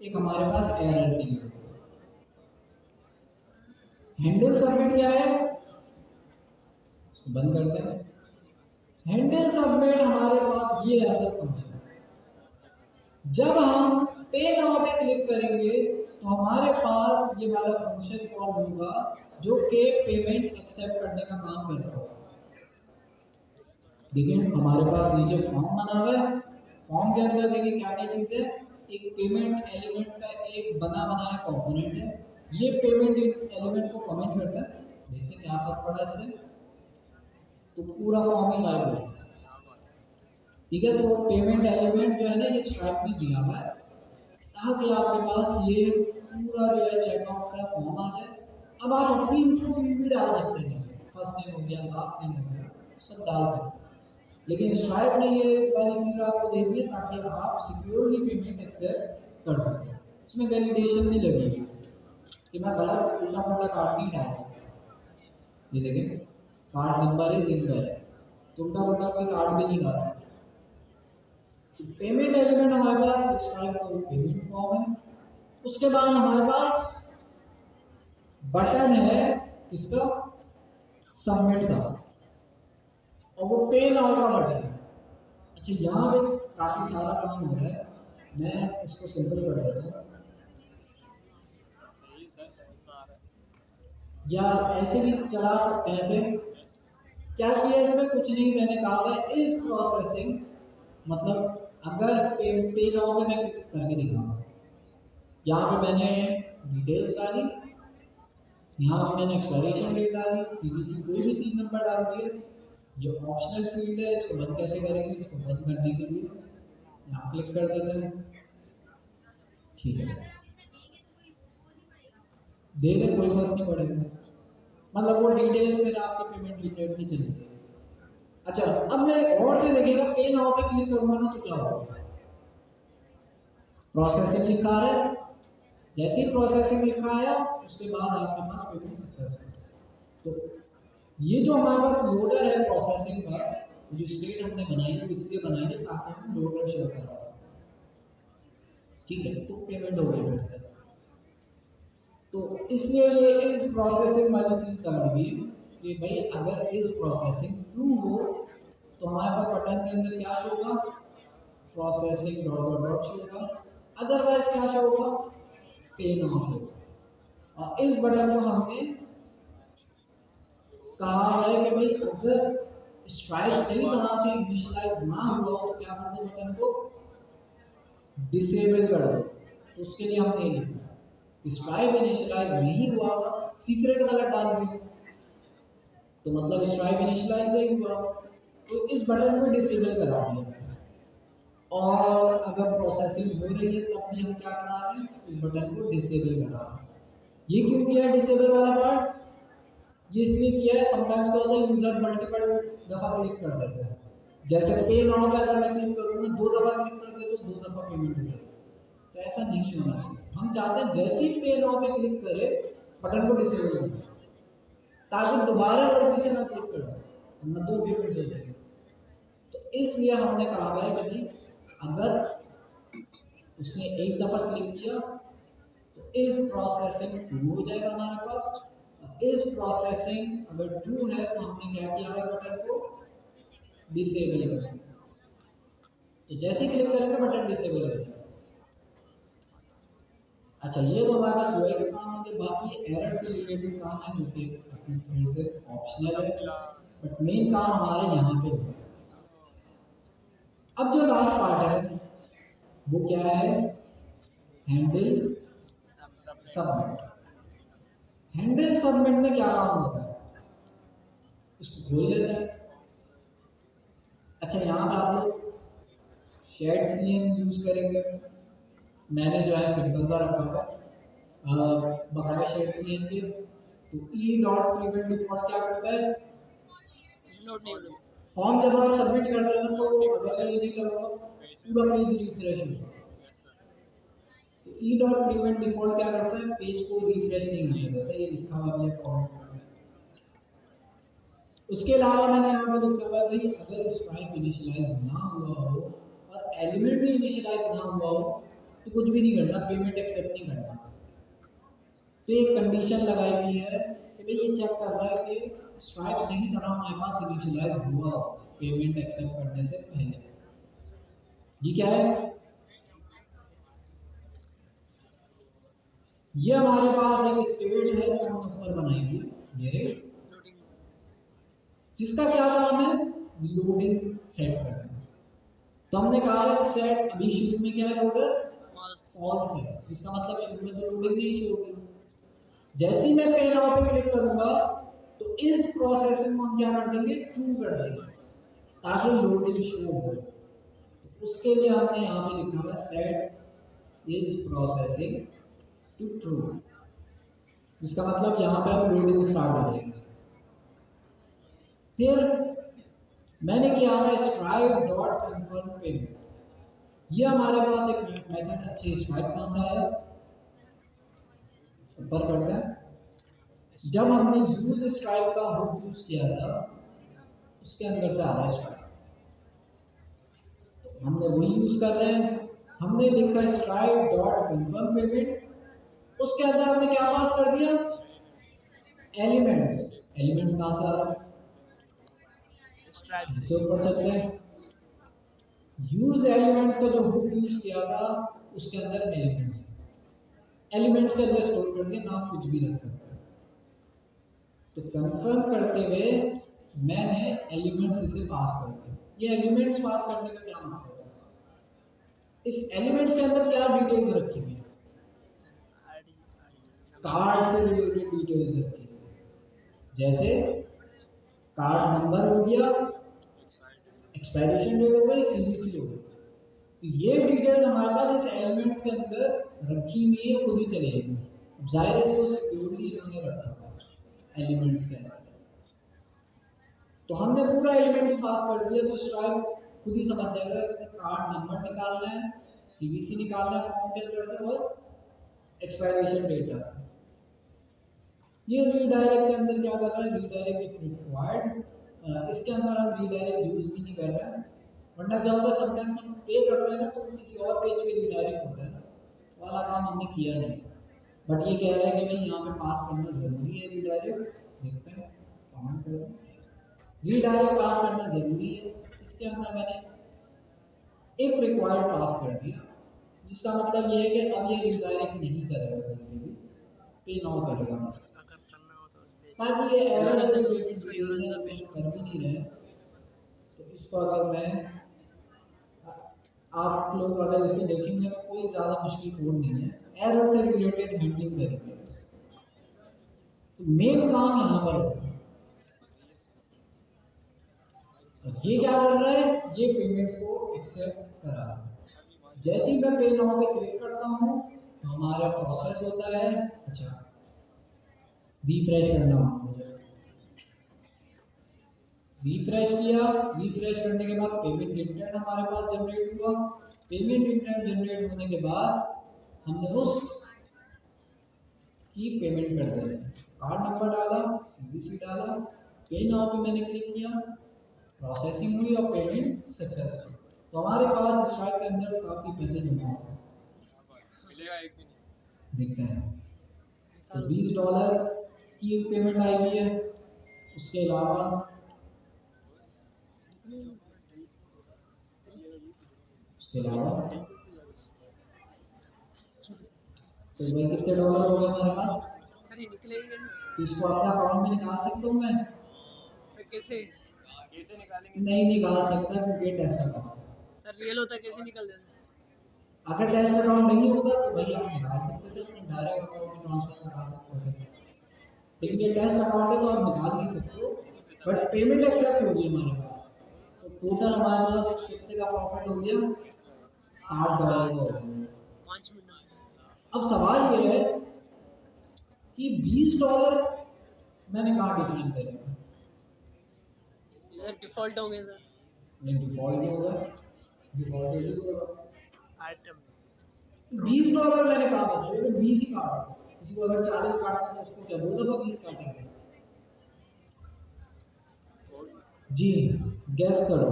एक हमारे पास एरर के लिए हो गई। हैंडल सबमिट क्या है, इसको बंद करते हैं। हैंडल सबमिट हमारे पास ये ऐसा फंक्शन है, जब हम पे नाउ पे क्लिक करेंगे तो हमारे पास ये वाला फंक्शन कॉल होगा, जो कि पेमेंट एक्सेप्ट करने का काम कर रहा होगा। देखिए हमारे पास ये जो फॉर्म बना हुआ है, फॉर्म के अंदर देखिए क्या क्या चीज है, एक पेमेंट एलिमेंट का एक बना बनाया कंपोनेंट है। ये पेमेंट एलिमेंट को कमेंट करता है, देखते क्या फर्क पड़ा इससे, तो पूरा फॉर्म ही गायब हो गया। ठीक है, तो पेमेंट एलिमेंट जो है ना, ये स्ट्राइप ने दिया हुआ है ताकि आपके पास ये पूरा जो है चेकआउट का फॉर्म आ जाए। अब आप अपनी इनपुट फील्ड भी डाल सकते हैं, नीचे फर्स्ट नेम हो गया, लास्ट नेम हो गया, सब डाल सकते हैं। लेकिन स्ट्राइप ने ये वाली चीज़ आपको दे दी है ताकि आप सिक्योरली पेमेंट एक्सेप्ट कर सकें। इसमें वैलिडेशन भी लगेगी कि मैं गलत उल्टा पुल्टा कार्ड नहीं डाल सकता। ये देखें, कार्ड नंबर इज इनकरेक्ट, तो उल्टा पुल्टा कोई कार्ड भी नहीं डाल सकता। तो पेमेंट एलिमेंट हमारे पास स्ट्राइप का एक पेमेंट फॉर्म है। उसके बाद हमारे पास बटन है, किसका, सबमिट का, और वो पे नाउ का बटन है। अच्छा, यहाँ पे काफ़ी सारा काम हो रहा है, मैं इसको सिंपल कर देता हूँ, सही सर, समझ में आ रहा है। या ऐसे भी चला सकते हैं। ऐसे क्या किया इसमें, कुछ नहीं, मैंने कहा है इज प्रोसेसिंग, मतलब अगर पे नाउ में मैं क्लिक करके दिखाऊँ, यहाँ पे मैंने डिटेल्स डाली, यहाँ पे मैंने एक्सपायरेशन डेट डाली, सीवीसी कोई भी 3 नंबर डाल दिए। ये ऑप्शनल फील्ड है, इसको बंद कैसे करेंगे, इसको बंद करने के लिए यहाँ क्लिक कर देते हैं, ठीक है, दे दे, कोई फर्क नहीं पड़ेगा, मतलब वो डिटेल्स मेरा आपके पेमेंट रिलेटेड में चली गई। अच्छा, अब मैं और से देखिएगा, पे नाउ पे क्लिक करूंगा ना तो क्या होगा, प्रोसेसिंग लिखा आ रहा है, जैसे ही प्रोसेसिंग लिखा आया उसके बाद आपके पास पेमेंट सक्सेसफुल। तो ये जो हमारे पास लोडर है प्रोसेसिंग का, जो स्टेट हमने बनाई है वो इसलिए बनाई है ताकि हम लोडर शो करा सकें, ठीक है। तो पेमेंट हो गई फिर से, तो इसलिए ये इस प्रोसेसिंग वाली चीज़ डाली हुई है कि भाई अगर इस प्रोसेसिंग ट्रू हो तो हमारे पास बटन के अंदर क्या शो होगा, processing dot dot dot show होगा, अदरवाइज क्या शो होगा, पे नाउ शो होगा। और इस बटन को हमने कहा है कि भाई अगर स्ट्राइप सही तरह से इनिशियलाइज ना हुआ हो तो क्या कर दो, बटन को डिसेबल कर दो। तो उसके लिए हमने ये लिखा है कि स्ट्राइप इनिशियलाइज नहीं हुआ होगा, सीक्रेट गलत डाल दी तो मतलब स्ट्राइप इनिशियलाइज नहीं हुआ, तो इस बटन को डिसेबल करा दिया। और अगर प्रोसेसिंग हो रही है तब भी हम क्या करा रहे हैं, इस बटन को डिसेबल करा रहे हैं। ये क्यों किया है डिसेबल वाला पार्ट, ये इसलिए किया है, समटाइम्स क्या होता है यूजर मल्टीपल दफा क्लिक कर देते हैं, जैसे पे नाउ पे अगर मैं क्लिक करूंगा 2 दफा क्लिक कर दे तो 2 दफा पेमेंट हो जाएगी, तो ऐसा नहीं होना चाहिए। हम चाहते हैं जैसे ही पे नाउ पे क्लिक करे बटन को डिसेबल करें ताकि दोबारा गलती से ना क्लिक कर दे, ना 2 पेमेंट्स हो जाएगी। तो इसलिए हमने कहा है कि भाई अगर उसने एक दफा क्लिक किया तो इस प्रोसेसिंग ट्रू हो जाएगा हमारे पास, इस प्रोसेसिंग अगर ट्रू है तो हमने क्या किया है, बटन को डिसेबल कर दिया, तो जैसे ही क्लिक करेंगे बटन डिसेबल हो जाएगा। अच्छा, ये तो हमारे पास यूआई का काम है, बाकी एरर से रिलेटेड काम है जो कि फिर से ऑप्शनल है, बट मेन काम हमारा यहाँ पे है। अब जो लास्ट पार्ट है वो क्या है, हैंडल सबमिट। हैंडल सबमिट में क्या काम होता है, इसको खोल लेते हैं। अच्छा, यहाँ पे आप लोग शेड सीएन यूज करेंगे, मैंने जो है सिंपल सा रखा हुआ बकाया शेड सीएन के। तो ई डॉट प्रीवेंट डिफॉल्ट क्या करता है, फॉर्म जब आप सबमिट करते हैं तो अगर मैं ये नहीं करूँगा पूरा पेज रिफ्रेश होगा, तो ई डॉट प्रीवेंट डिफॉल्ट क्या करता है, पेज को रिफ्रेश नहीं होने देता, ये लिखा हुआ भी है कमेंट में। उसके अलावा मैंने यहाँ पे लिखा हुआ है भाई अगर स्ट्राइप इनिशियलाइज ना हुआ हो और एलिमेंट भी इनिशियलाइज ना हुआ हो तो कुछ भी नहीं करना, पेमेंट एक्सेप्ट नहीं करना। तो एक कंडीशन लगाई हुई है कि भाई ये चेक कर रहा है कि स्ट्राइप सही तरह हमारे पास इनिशियलाइज हुआ हो पेमेंट एक्सेप्ट करने से पहले। ये क्या है, ये हमारे पास एक स्टेट है जो हमने ऊपर बनाई हुई है मेरे, जिसका क्या काम है, लोडिंग सेट करना। तो हमने कहा है सेट, अभी शुरू में क्या है, लोडर फॉल्स है, जिसका मतलब शुरू में तो लोडिंग नहीं शो होगी। जैसे ही मैं पे नाउ पे क्लिक करूंगा तो इस प्रोसेसिंग को हम क्या कर देंगे, ट्रू कर देंगे ताकि लोडिंग शो हो। तो उसके लिए हमने यहाँ पे लिखा हुआ set is processing to true, जिसका मतलब यहाँ पे हम लोडिंग स्टार्ट हो जाएगी। फिर मैंने किया हुआ स्ट्राइप डॉट कन्फर्म पेमेंट, ये हमारे पास एक मेथड। अच्छे स्ट्राइप कहाँ से आया, ऊपर करते हैं, जब हमने यूज स्ट्राइप का हुक यूज किया था उसके अंदर से आ रहा है स्ट्राइप, तो हमने वही यूज कर रहे हैं। हमने लिखा स्ट्राइप डॉट कन्फर्म पेमेंट, उसके अंदर हमने क्या पास कर दिया, एलिमेंट्स, एलिमेंट्स कहाँ से आ रहा है? स्ट्राइप इससे से। ऊपर चलते हैं। यूज एलिमेंट्स का जो हुक यूज किया था उसके अंदर एलिमेंट्स है, एलिमेंट्स के अंदर स्टोर करके नाम कुछ भी रख सकते हैं। तो कंफर्म करते हुए मैंने एलिमेंट्स इसे पास कर दिया। ये एलिमेंट्स पास करने का क्या मकसद है? इस एलिमेंट्स के अंदर क्या डिटेल्स रखी हुई है? कार्ड से रिलेटेड डिटेल्स रखी हुई है, जैसे कार्ड नंबर हो गया, एक्सपायरेशन डेट हो गई, सीवीसी हो गई। तो ये डिटेल्स हमारे पास इस एलिमेंट्स के अंदर रखी हुई है, खुद ही चलेगी। अब जाहिर है इसको सिक्योरली इन्होंने रखा हुआ एलिमेंट्स के अंदर। तो हमने पूरा एलिमेंट ही पास कर दिया, तो स्ट्राइप खुद ही समझ जाएगा इससे कार्ड नंबर निकालना है, सीवीसी निकालना है फॉर्म के अंदर से, और एक्सपायरेशन डेट है। ये रीडायरेक्ट के अंदर क्या कर रहा है? रीडायरेक्ट इफ रिक्वायर्ड, इसके अंदर हम रीडायरेक्ट यूज भी नहीं कर रहे हैं, वरना क्या होता है समटाइम्स हम पे करते हैं ना तो किसी और पेज पे रीडायरेक्ट होता है ना, वाला काम हमने किया नहीं। बट ये कह रहा है कि भाई यहाँ पे पास करना जरूरी है रीडायरेक्ट। देखते हैं, कमेंट करते हैं, रीडायरेक्ट पास करना जरूरी है। इसके अंदर मैंने इफ रिक्वायर्ड पास कर दिया, जिसका मतलब ये है कि अब ये रीडायरेक्ट नहीं करेगा कहीं भी, पे नाउ करेगा बस। अगर करना हो तो भेज। ताकि ये एरर से रिलेटेड डिटेल्स है ना, तो हम कर भी नहीं रहे हैं। तो इसको अगर मैं, आप लोग अगर इसको देखेंगे तो कोई ज़्यादा मुश्किल कोड नहीं है, एरर से रिलेटेड हैंडलिंग करेंगे बस। तो मेन काम यहाँ पर होगा। और ये क्या कर रहा है? ये पेमेंट्स को एक्सेप्ट करा रहा है। जैसे ही मैं पे नाउ पे क्लिक करता हूँ तो हमारा प्रोसेस होता है। अच्छा, रिफ्रेश करना होगा मुझे, रिफ्रेश किया, रिफ्रेश करने के बाद पेमेंट इंटेंट हमारे पास जनरेट हुआ। पेमेंट इंटेंट जनरेट होने के बाद हमने उस की पेमेंट कर दी, कार्ड नंबर डाला, सीवीसी डाला, पे नाउ पे मैंने क्लिक किया, प्रोसेसिंग हुई और पेमेंट सक्सेस हुई। तो हमारे पास स्ट्राइप के अंदर काफ़ी पैसे जमा हुए, मिलेगा एक दिन। देखते हैं। तो $20 की एक पेमेंट आई हुई है। उसके अलावा तो भाई कितने डॉलर हो गए हमारे पास? सर ये निकलेंगे तो इसको अपने अकाउंट में निकाल सकता हूँ मैं? तो कैसे निकालेंगे? नहीं निकाल सकता क्योंकि टेस्ट अकाउंट है। सर रियल होता कैसे निकल देते? अगर टेस्ट अकाउंट नहीं होता तो भाई आप निकाल सकते थे, अपने डायरेक्ट अकाउंट में ट्रांसफर करा सकते थे। लेकिन ये टेस्ट अकाउंट है तो आप निकाल नहीं सकते हो। बट पेमेंट एक्सेप्ट होगी हमारे पास। तो टोटल हमारे पास कितने का प्रॉफिट हो गया? $60 का हो गया। 5 मिनट। अब सवाल ये है कि $20 मैंने कहाँ डिफाइन करे? इधर डिफॉल्ट होंगे सर। नहीं डिफॉल्ट नहीं होगा, डिफॉल्ट तो जीरो होगा। आइटम $20 मैंने कहा बताया, मैं 20 ही काटा। किसी को अगर 40 काटना है तो उसको क्या 2 दफा 20 काटेंगे? जी, गैस करो।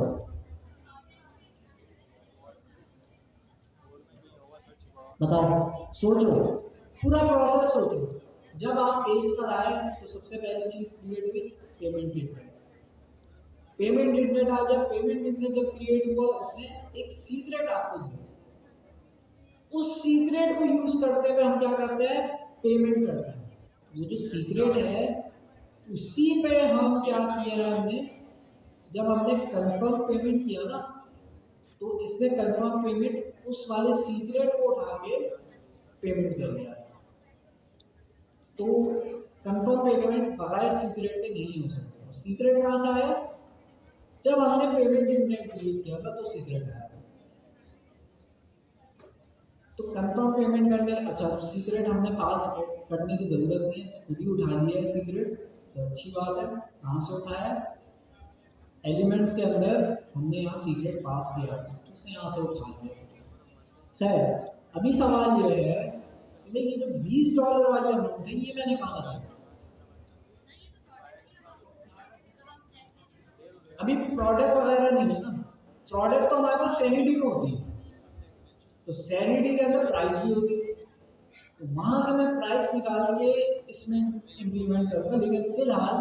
बताओ, सोचो, पूरा प्रोसेस सोचो। जब आप पेज पर आए तो सबसे पहली चीज क्रिएट हुई पेमेंट इंटेंट। पेमेंट इंटेंट आ गया। पेमेंट इंटेंट जब क्रिएट हुआ उसने एक सीक्रेट आपको दिया। उस सीक्रेट को यूज करते हुए हम क्या करते हैं? पेमेंट करते हैं। वो जो सीक्रेट है उसी पे हम क्या किया है हमने, जब हमने कंफर्म पेमेंट किया ना तो इसने कंफर्म पेमेंट उस वाले सीक्रेट को उठा के पेमेंट कर दिया। तो कंफर्म पेमेंट बगैर सीक्रेट के नहीं हो सकता। सीक्रेट कहाँ से आया? जब हमने पेमेंट इंटेंट क्रिएट किया था तो सीक्रेट आया था। तो कंफर्म पेमेंट करने, अच्छा सीक्रेट हमने पास करने की जरूरत नहीं है, खुद ही उठा लिया है सीक्रेट, तो अच्छी बात है। कहाँ से उठाया? एलिमेंट्स के अंदर हमने यहाँ सीक्रेट पास किया था, तो उसने यहाँ से उठा लिया। खैर, अभी सवाल ये है कि ये जो $20 वाली अमाउंट है ये मैंने कहाँ बताया? अभी प्रोडक्ट वगैरह नहीं है ना, प्रोडक्ट तो हमारे पास सैनिटी में होती है। तो सैनिटी के अंदर प्राइस भी होगी, तो वहां से मैं प्राइस निकाल के इसमें इम्प्लीमेंट करूंगा, लेकिन फिलहाल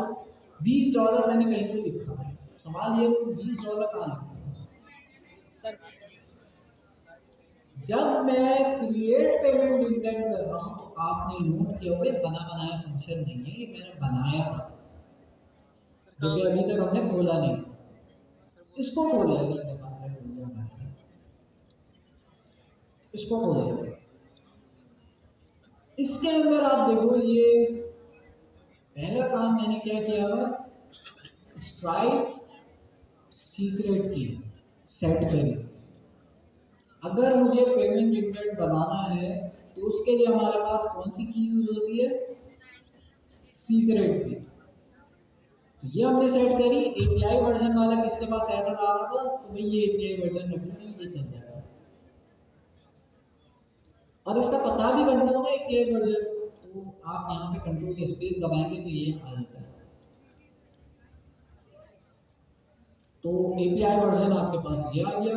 $20 मैंने कहीं पे लिखा है। सवाल ये है $20 कहाँ लिखा है? सर जब मैं क्रिएट पेमेंट इंडेंट कर रहा हूं तो आपने नोट किया हुआ बना बनाया फंक्शन नहीं है, ये मैंने बनाया था जो कि अभी तक हमने खोला नहीं। इसको खोल लेगा, इसको खोल लेगा। इसके अंदर आप देखो, ये पहला काम मैंने क्या किया हुआ, स्ट्राइप सीक्रेट की सेट करी। अगर मुझे पेमेंट इंडेंट बनाना है तो उसके लिए हमारे पास कौन सी की यूज होती है? सीक्रेट की। तो ये हमने सेट करी। एपीआई वर्जन वाला किसके पास एरर आ रहा था, तो भाई ये एपीआई वर्जन रख लो, ये चल जाएगा। और इसका पता भी करना होगा एपीआई वर्जन, तो आप यहाँ पे कंट्रोल स्पेस दबाएंगे तो ये आ जाता है। तो एपीआई वर्जन आपके पास ये आ गया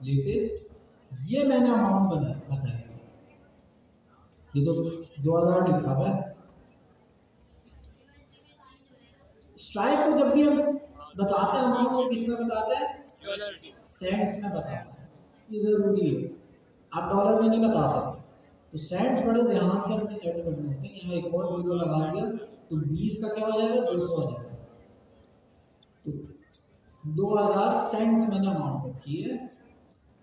लेटेस्ट। ये मैंने अमाउंट बताया, ये तो 2000 लिखा हुआ है। स्ट्राइप को जब भी हम बताते हैं अमाउंट, को किस में बताते हैं? सेंट्स में बताते हैं। ये जरूरी है, आप डॉलर में नहीं बता सकते। तो सेंट्स बड़े ध्यान से हमने सेट करने होते हैं। यहाँ एक और जीरो लगा दिया तो 20 का क्या हो जाएगा? 200 हो जाएगा। तो 2000 सेंट्स मैंने अमाउंट रखी है।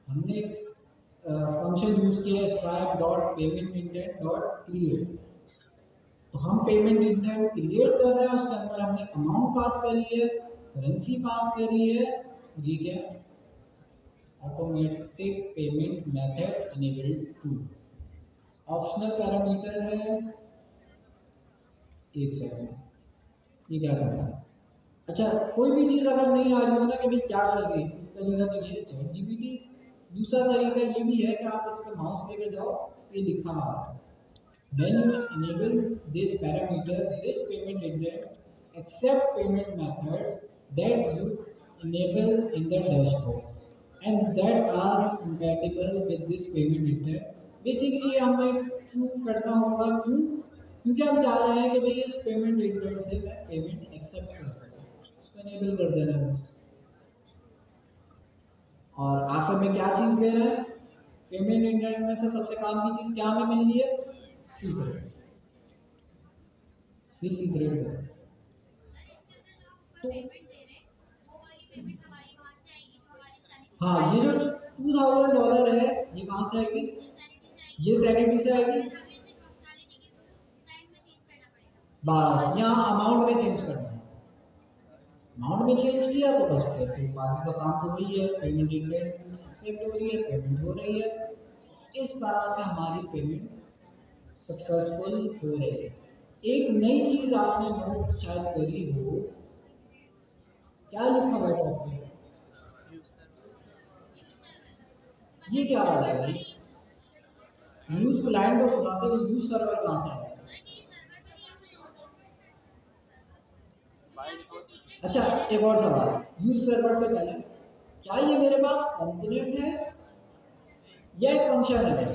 हमने फंक्शन यूज किया है stripe dot payment indent dot create. तो हम पेमेंट इंडेंट क्रिएट कर रहे हैं, उसके अंदर हमने अमाउंट पास करी है, करेंसी पास करी है, और ये क्या है? Automatic payment method enabled to. Optional parameter है। एक सेकंड, ये क्या कर रहा है? अच्छा, कोई भी चीज अगर नहीं आ रही हो ना कि भाई क्या कर रही है, तरीका तो ये चैट जीपीटी। दूसरा तरीका ये भी है कि आप इस पर माउस लेके जाओ, ये लिखा हुआ है, when you enable this parameter, this payment indent accept payment methods that you enable in the dashboard and that are compatible with this payment indent। Basically हमें ट्रू करना होगा, क्यों? क्योंकि हम चाह रहे हैं कि भाई इस पेमेंट इंडेंट से मैं पेमेंट एक्सेप्ट कर सकूं, उसको इनेबल कर देना बस। और आखिर में क्या चीज दे रहे हैं? पेमेंट इंडेंट में से सबसे काम की चीज क्या हमें मिल रही है? सीक्रेट। ये सीक्रेट है। तो हाँ, ये जो $2000 है ये कहाँ से आएगी? ये सैनिटी से आएगी। बस यहाँ अमाउंट में चेंज करना है। अमाउंट में चेंज किया तो बस फिर बाकी का काम तो वही है, पेमेंट इंडेंट एक्सेप्ट हो रही है, पेमेंट हो रही है। इस तरह से हमारी पेमेंट सक्सेसफुल हो रही है। एक नई चीज आपने नोट शायद करी हो, क्या लिखा हुआ है टॉप पे? ये क्या वाला है भाई? यूज क्लाइंट और सुनाते हुए यूज सर्वर कहाँ से आया? अच्छा, एक और सवाल, यूज सर्वर से पहले क्या ये मेरे पास कंपोनेंट है या एक फंक्शन है? बस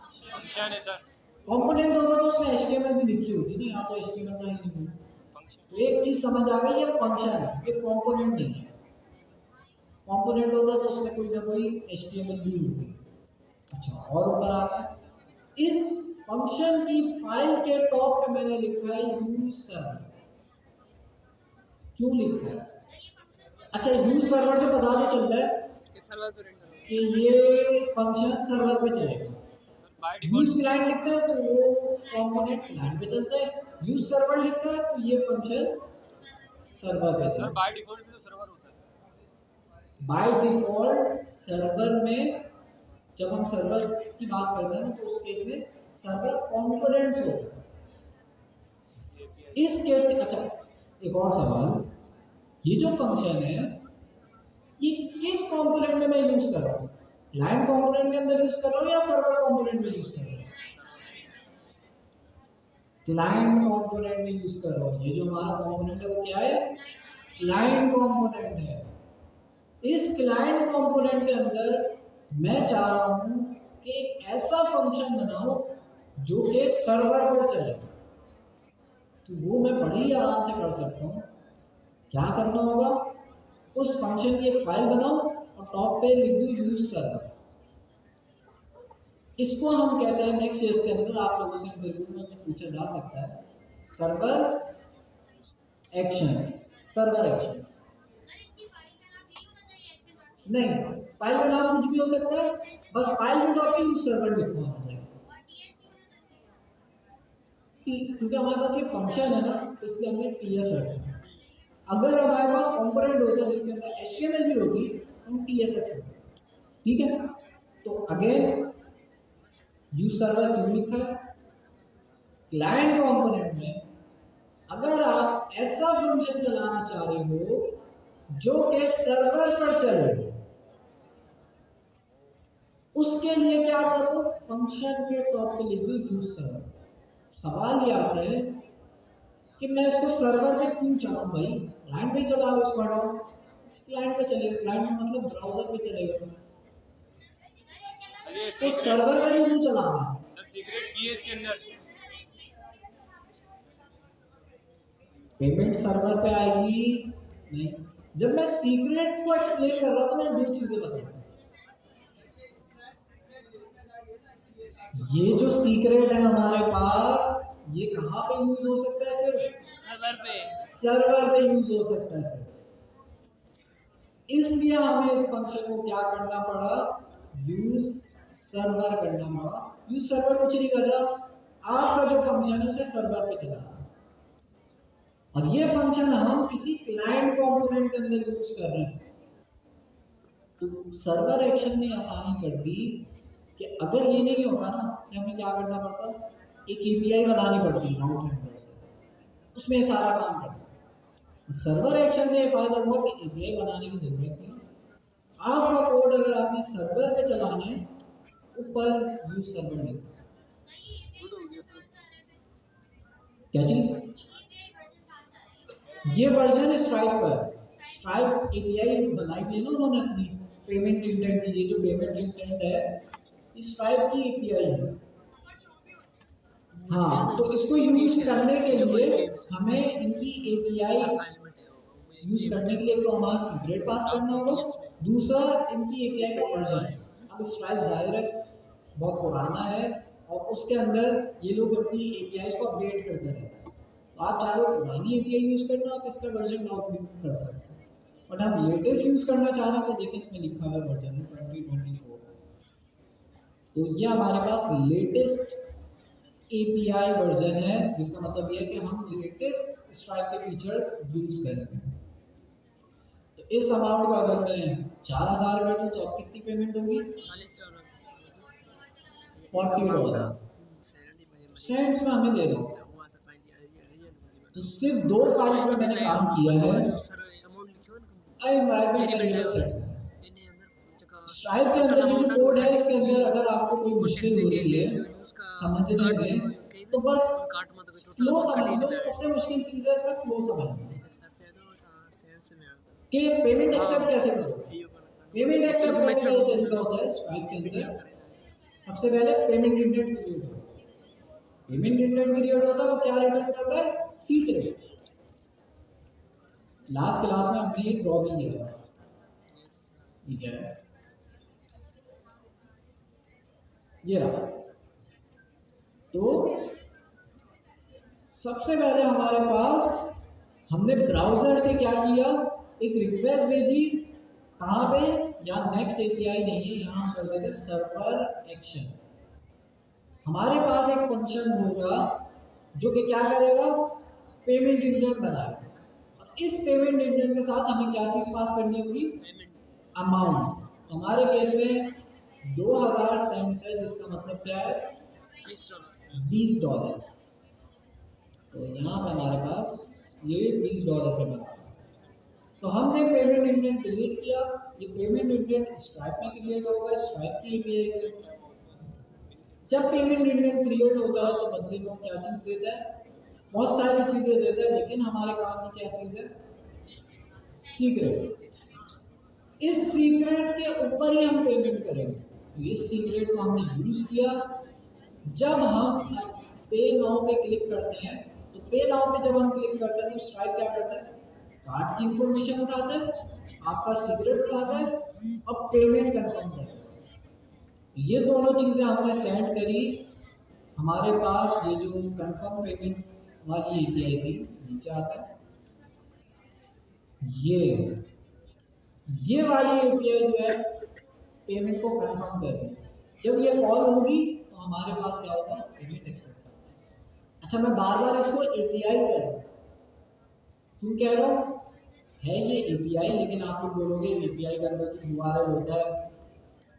फंक्शन है सर। कंपोनेंट होता तो उसमें HTML भी लिखी होती ना, यहाँ तो HTML का ही नहीं है। तो एक चीज समझ आ गई, ये फंक्शन है, ये कंपोनेंट नहीं है। कंपोनेंट होता तो उसमें कोई ना कोई HTML भी होती। अच्छा, और ऊपर आता है, इस फंक्शन की फाइल के टॉप पे मैंने लिखा है यूज सर्वर। क्यों लिखा है? अच्छा, यूज सर्वर से पता तो चल रहा है कि ये फंक्शन सर्वर पे चलेगा। यूज क्लाइंट लिखते हैं तो वो कंपोनेंट क्लाइंट पे चलता है, यूज सर्वर लिखता है तो ये फंक्शन सर्वर पे चलता है। बाय डिफॉल्ट भी तो सर्वर होता है। बाय डिफॉल्ट सर्वर में, जब हम सर्वर की बात करते हैं ना, तो उस केस में सर्वर कंपोनेंट्स होते हैं। इस केस के, अच्छा एक और सवाल, ये जो फंक्शन है ये किस कंपोनेंट में मैं यूज कर रहा हूँ? क्लाइंट कंपोनेंट के अंदर यूज कर रहा हूँ या सर्वर कंपोनेंट में यूज कर रहा हूँ? क्लाइंट कंपोनेंट में यूज कर रहा हूँ। ये जो हमारा कंपोनेंट है वो क्या है? क्लाइंट कंपोनेंट है। इस क्लाइंट कंपोनेंट के अंदर मैं चाह रहा हूँ कि एक ऐसा फंक्शन बनाओ जो कि सर्वर पर चले, तो वो मैं बड़े ही आराम से कर सकता हूँ। क्या करना होगा, उस फंक्शन की एक फाइल बनाओ और टॉप पे लिख दो यूज सर्वर। इसको हम कहते हैं नेक्स्ट जेएस के अंदर, आप लोगों से इंटरव्यू में पूछा जा सकता है, सर्वर एक्शंस। सर्वर एक्शंस नहीं, फाइल का नाम कुछ भी हो सकता है, बस फाइल के टॉप पे यूज सर्वर लिखा होना चाहिए। क्योंकि हमारे पास ये फंक्शन है ना, तो इसलिए हमने टीएस रखा है। अगर हमारे पास कंपोनेंट होता जिसके अंदर एचटीएमएल भी होती, हम टीएसएक्स रखते। ठीक है, तो अगेन यूज सर्वर क्यों लिखा है? क्लाइंट कंपोनेंट में अगर आप ऐसा फंक्शन चलाना चाह रहे हो जो कि सर्वर पर चले, उसके लिए क्या करो, फंक्शन के टॉप पे लिख दो यूज सर्वर। सवाल ये आता है कि मैं इसको सर्वर पे क्यों चलाऊं भाई, क्लाइंट पे चला लो इसको, हटाओ, क्लाइंट पे चलेगा। क्लाइंट में मतलब ब्राउजर पे चलेगा, तो सर्वर पर ही क्यों चलाना? सीक्रेट की है इसके अंदर, पेमेंट सर्वर पे आएगी नहीं। जब मैं सीक्रेट को एक्सप्लेन कर रहा था, मैं दो चीजें बताई। ये जो सीक्रेट है हमारे पास, ये कहां पे यूज हो सकता है? सिर्फ सर्वर पे यूज हो सकता है सिर्फ। इसलिए हमें इस फंक्शन को क्या करना पड़ा, यूज सर्वर करना पड़ा। यूज सर्वर कुछ नहीं कर रहा, आपका जो फंक्शन है उसे सर्वर पे चला, और ये फंक्शन हम किसी क्लाइंट कंपोनेंट के अंदर यूज कर रहे हैं। तो सर्वर एक्शन ने आसानी कर दी कि अगर ये नहीं होता ना, कि हमें क्या करना पड़ता, एक एपीआई बनानी पड़ती है राउट हैंडलर से, उसमें सारा काम करता। सर्वर एक्शन से ये फायदा हुआ कि एपीआई बनाने की जरूरत नहीं। आपका कोड अगर आपने सर्वर पे चलाना है, ऊपर यूज सर्वर लिखो। क्या चीज? ये वर्जन स्ट्राइप का है। स्ट्राइप एपीआई बनाई हुई है ना उन्होंने अपनी, पेमेंट इंटेंट की। ये जो पेमेंट इंटेंट है, स्ट्राइप की एपीआई है। हाँ, तो इसको यूज करने के लिए हमें इनकी एपीआई यूज करने के लिए तो हमारा सीक्रेट पास करना होगा, दूसरा इनकी एपीआई का वर्जन। अब स्ट्राइप जाहिर है बहुत पुराना है, और उसके अंदर ये लोग अपनी एपीआई को अपडेट करते रहते हैं। तो आप चाह रहे हो पुरानी एपीआई यूज करना, आप इसका वर्जन डाउन भी कर सकते हैं। बट हम लेटेस्ट यूज करना चाह रहे हैं, तो देखिए इसमें लिखा हुआ है वर्जन 2024। तो ये हमारे पास लेटेस्ट एपीआई वर्जन है, जिसका मतलब ये है कि हम लेटेस्ट स्ट्राइप के फीचर्स यूज करेंगे। तो इस अमाउंट को अगर मैं 4000 कर दूं, तो अब कितनी पेमेंट होगी? $40 सेंट्स में हमें दे दो। तो सिर्फ दो फाइल्स में मैंने काम किया है। एनवायरनमेंट वेरिएबल सेट करना। स्ट्राइप के अंदर ये जो कोड है, इसके अंदर अगर आपको कोई मुश्किल हो रही है समझने में, तो बस फ्लो समझ लो। सबसे मुश्किल चीज है इसमें फ्लो समझना, कि पेमेंट एक्सेप्ट कैसे करो। पेमेंट एक्सेप्ट करने का ये तरीका होता है स्ट्राइप के अंदर। सबसे पहले पेमेंट इंटेंट क्रिएट होता है। पेमेंट इंटेंट क्रिएट होता है, वो क्या रिटर्न करता है? सीक्रेट। लास्ट क्लास में हमने ये ड्रॉ भी किया था, ठीक है, ये रहा। तो सबसे पहले हमारे पास हमने ब्राउजर से क्या किया, एक रिक्वेस्ट भेजी। कहाँ पे? यहाँ नेक्स्ट एपीआई नहीं है, यहाँ कर देते सर्वर एक्शन। हमारे पास एक फंक्शन होगा जो कि क्या करेगा, पेमेंट इंटेंट बनाएगा। और इस पेमेंट इंटेंट के साथ हमें क्या चीज पास करनी होगी? अमाउंट। तो हमारे केस में 2000 सेंट्स है, जिसका मतलब क्या है? $20। तो यहाँ पे हमारे पास ये $20 पे बना। तो हमने पेमेंट इंटेंट क्रिएट किया। ये पेमेंट इंटेंट स्ट्राइप में क्रिएट होगा, स्ट्राइप की एपीआई से। जब पेमेंट इंटेंट क्रिएट होता है, तो बदले में क्या चीज देता है? बहुत सारी चीजें देता है, लेकिन हमारे काम की क्या चीज है? सीक्रेट। इस सीक्रेट के ऊपर ही हम पेमेंट करेंगे। तो इस सीक्रेट को हमने यूज किया, जब हम पे नाउ पे क्लिक करते हैं, तो पे नाउ पे जब हम क्लिक करते हैं तो स्ट्राइप क्या करता है, कार्ड की इंफॉर्मेशन उठाता है, आपका सीक्रेट उठाता है और पेमेंट कंफर्म करता है। तो ये दोनों चीजें हमने सेंड करी, हमारे पास ये जो कंफर्म पेमेंट वाली एपीआई थी, नीचे आता है ये वाली एपीआई जो है पेमेंट को कंफर्म कर रही है। जब ये कॉल होगी तो हमारे पास क्या होगा, पेमेंट एक्सेप्ट। अच्छा, मैं बार बार इसको एपीआई कह रहा हूँ, क्यों कह रहा हूँ, है ये एपीआई, लेकिन आप लोग बोलोगे एपीआई के अंदर तो यूआरएल होता है,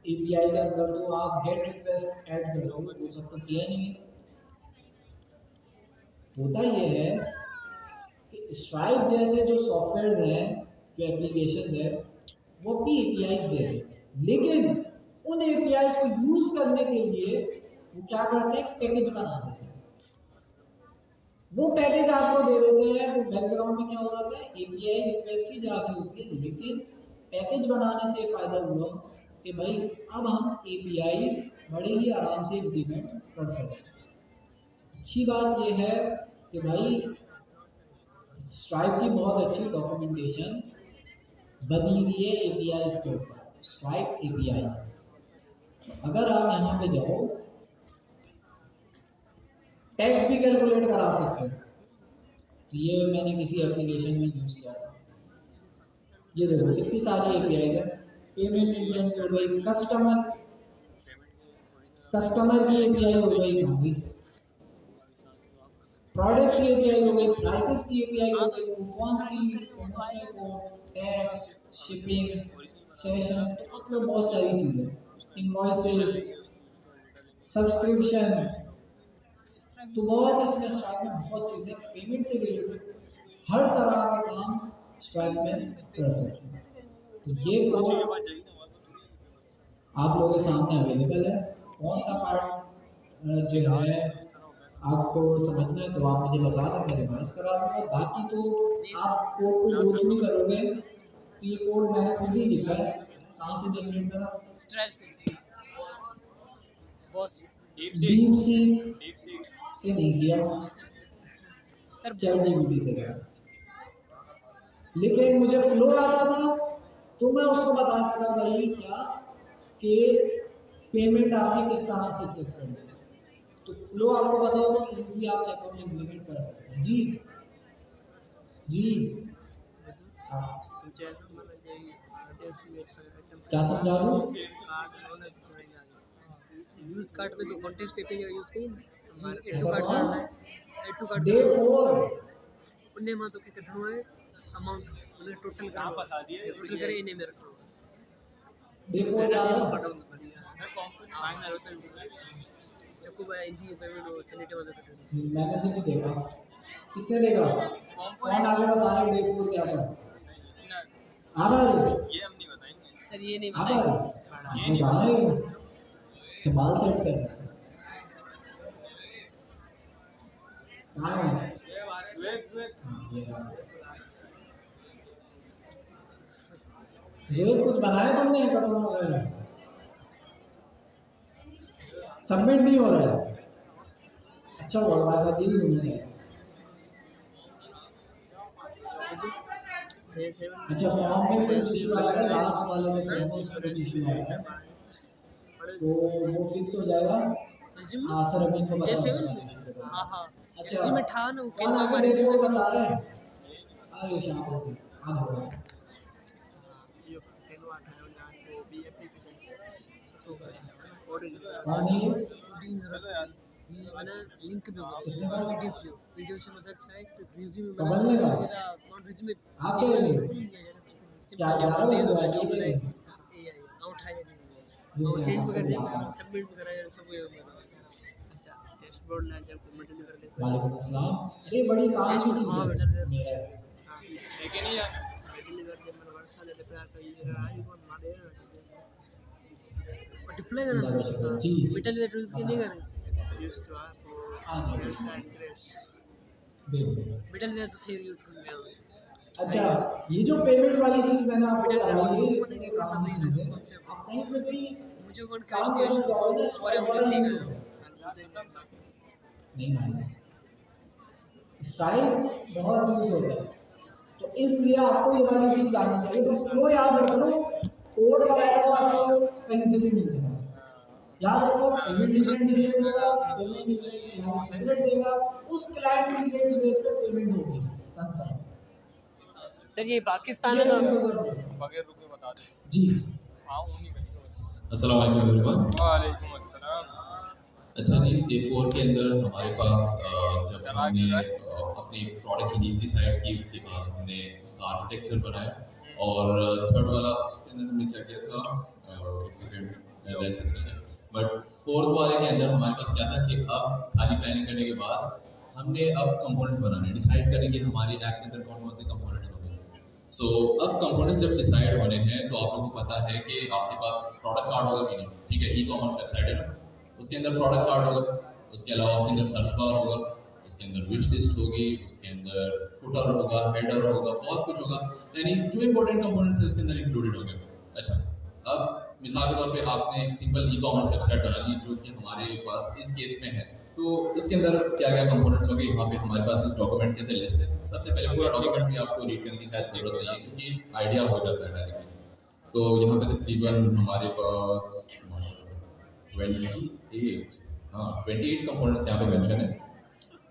एपीआई के अंदर तो आप गेट रिक्वेस्ट ऐड कर दो, वो सब तो किया नहीं है। होता ये है कि स्ट्राइप जैसे जो सॉफ्टवेयर हैं, जो एप्लीकेशंस है, वो अपनी एपीआईज देते हैं, लेकिन उन एपीआईज को यूज करने के लिए वो क्या करते हैं, पैकेज बना देते हैं। वो पैकेज आपको दे देते हैं, वो बैकग्राउंड में क्या हो जाता है, एपीआई रिक्वेस्ट ही जा रही होती है, लेकिन पैकेज बनाने से फायदा हुआ कि भाई अब हम एपीआईज बड़े ही आराम से इम्प्लीमेंट कर सकते हैं। अच्छी बात यह है कि भाई स्ट्राइप की बहुत अच्छी डॉक्यूमेंटेशन बनी हुई है एपीआईज के ऊपर, स्ट्राइप एपीआई। अगर आप यहाँ पे जाओ, टैक्स भी कैलकुलेट करा सकते हो, तो ये मैंने किसी एप्लीकेशन में यूज किया था। ये देखो कितनी सारी एपीआईज है, पेमेंट इंटेंट की हो गई, कस्टमर की एपीआई हो गई, प्रोडक्ट्स की एपीआई हो गई, प्राइसेस की एपीआई हो गई, कूपन्स की, promotional code, tax, shipping, session, तो मतलब बहुत सारी चीजें, इनवॉइसेस, सब्सक्रिप्शन, तो बहुत इसमें स्ट्राइप में बहुत चीजें पेमेंट से रिलेटेड हर तरह का काम स्ट्राइप में कर सकते हैं। तो ये कोड आप लोगों के सामने अवेलेबल है। कौन सा पार्ट जो है आपको समझना है तो आप मुझे बता दें, मैं रिवाइज करा दूंगा। बाकी तो आप कोड को गो थ्रू करोगे तो ये कोड मैंने खुद ही लिखा है। कहाँ से जनरेट करा, स्ट्राइप से बॉस, डीप सीक से नहीं किया, सर चैट जीपीटी से किया, लेकिन मुझे फ्लो आता था तो मैं उसको बता सका भाई क्या कि पेमेंट आपने किस तरह से एक्सेप्ट करनी है। तो फ्लो आपको पता हो तो इजीली आप चेकआउट इम्प्लीमेंट कर सकते हैं। जी जी हाँ, क्या समझा दूँ, यूज कार्ड में तो कॉन्टेक्स्ट एपीआई यूज करिए जी, एड टू कार्ड बताओ। डालना है, एड टू कार्ड डे 4 उन्हें मा तो किसे धनो है अमाउंट उन्हें टोटल का बता दिए, टोटल करे इन्हें में रखो डे 4 क्या था, फाइनल होता है चक्कू भाई इंदी पेमेंट और सैनिटरी वाला करते मैंने तो नहीं देखा, किसने देखा, कौन आगे बता रहे डे 4 क्या था, आभार ये हम नहीं बताएंगे सर, ये नहीं आभार बताएंगे मैं कहा रही हूँ, बाल सेट कर रहा है, कहाँ है, हाँ, ये रहा। रोहित कुछ बनाया तुमने हैकाथॉन वगैरह, सबमिट नहीं हो रहा है, अच्छा हुआ ऐसा दिल होना चाहिए। अच्छा, फॉर्म में कुछ इशू आएगा, लास्ट वाले में फॉर्म में उसमें कुछ इशू आएगा तो वो फिक्स हो जाएगा। हाँ सर, अभी इनको बताओ इस वाले इशू के बारे में। अच्छा, इसमें था ना कौन आगे डेट वो बता रहा है, अरे शाबाश, आज होगा कौन है ये? मैंने लिंक भी किसने कहा? वीडियो से मतलब है तो रिज्यूम कब बनेगा? नॉट रिज्यूम आप कह रहे हो क्या 11 बजे तो आइए थे आउट है और सेंड कर दिया, सबमिट भी कराया सब अच्छा डैशबोर्ड ना जब मटेरियल कर ले। वालेकुम अस्सलाम, अरे बड़ी काम की चीज़ है मेरा, लेकिन ये मटेरियल कर दे मैं वर्षा ले प्यार का ये आई को ना दे और डिप्लॉय अल्लाह का करना शुक्र जी। मटेरियल टूल्स के नहीं करे यूज तो हाँ जी देख लो। मटेरियल तो सही यूज कर लिया। अच्छा, ये जो पेमेंट वाली चीज़ मैंने आपको कराई है, ये बड़े काम की चीज़ है। आप कहीं पे भी मुझे कौन काम करने जाओगे ना, और बड़ा यूज होगा। नहीं मालूम। स्ट्राइप बहुत यूज होता है, तो इसलिए आपको ये वाली चीज आनी चाहिए। बस फ्लो याद रख लो, कोड वगैरह तो आपको कहीं से भी मिल जाएगा। याद रखो, पेमेंट डिफरेंट जनरेट होगा, पेमेंट डिफरेंट क्लाइंट सीक्रेट देगा, उस क्लाइंट सीक्रेट के बेस पे पेमेंट होगी कंफर्म। सर ये पाकिस्तान ये में सिंपल सा बगैर रुके बता दे। जी। अस्सलाम वालेकुम एवरीवन। वालेकुम अस्सलाम। अच्छा जी, डे 4 के अंदर हमारे पास जब हमने अपनी प्रोडक्ट की नीड्स डिसाइड की, उसके बाद हमने उसका आर्किटेक्चर बनाया और थर्ड वाला इसके अंदर हमने क्या किया था, बट फोर्थ वाले के अंदर हमारे पास क्या था कि अब सारी प्लानिंग करने के बाद हमने अब कंपोनेंट्स बनाने, डिसाइड करें कि हमारे ऐप के अंदर कौन कौन से कंपोनेंट्स होंगे। सो अब कंपोनेंट्स जब डिसाइड होने हैं तो आप लोगों को पता है कि आपके पास प्रोडक्ट कार्ड होगा कि नहीं, ठीक है, ई कॉमर्स वेबसाइट है ना, उसके अंदर प्रोडक्ट कार्ड होगा, उसके अलावा उसके अंदर सर्च बार होगा, उसके अंदर विश लिस्ट होगी, उसके अंदर फुटर होगा, हेडर होगा, बहुत कुछ होगा, यानी जो इंपॉर्टेंट कंपोनेंट्स है उसके अंदर इंक्लूडेड होंगे। अच्छा, अब मिसाल के तौर पे आपने एक सिंपल ई कॉमर्स वेबसाइट बना ली जो कि हमारे पास इस केस में है, तो उसके अंदर क्या क्या कंपोनेंट्स होंगे, यहाँ पे हमारे पास इस डॉक्यूमेंट के अंदर लिस्ट है। सबसे पहले पूरा डॉक्यूमेंट भी आपको रीड करने की शायद जरूरत नहीं है क्योंकि आइडिया हो जाता है डायरेक्टली। तो यहाँ पे तकरीबन हमारे पास 28 कंपोनेंट्स यहाँ पे मेंशन है।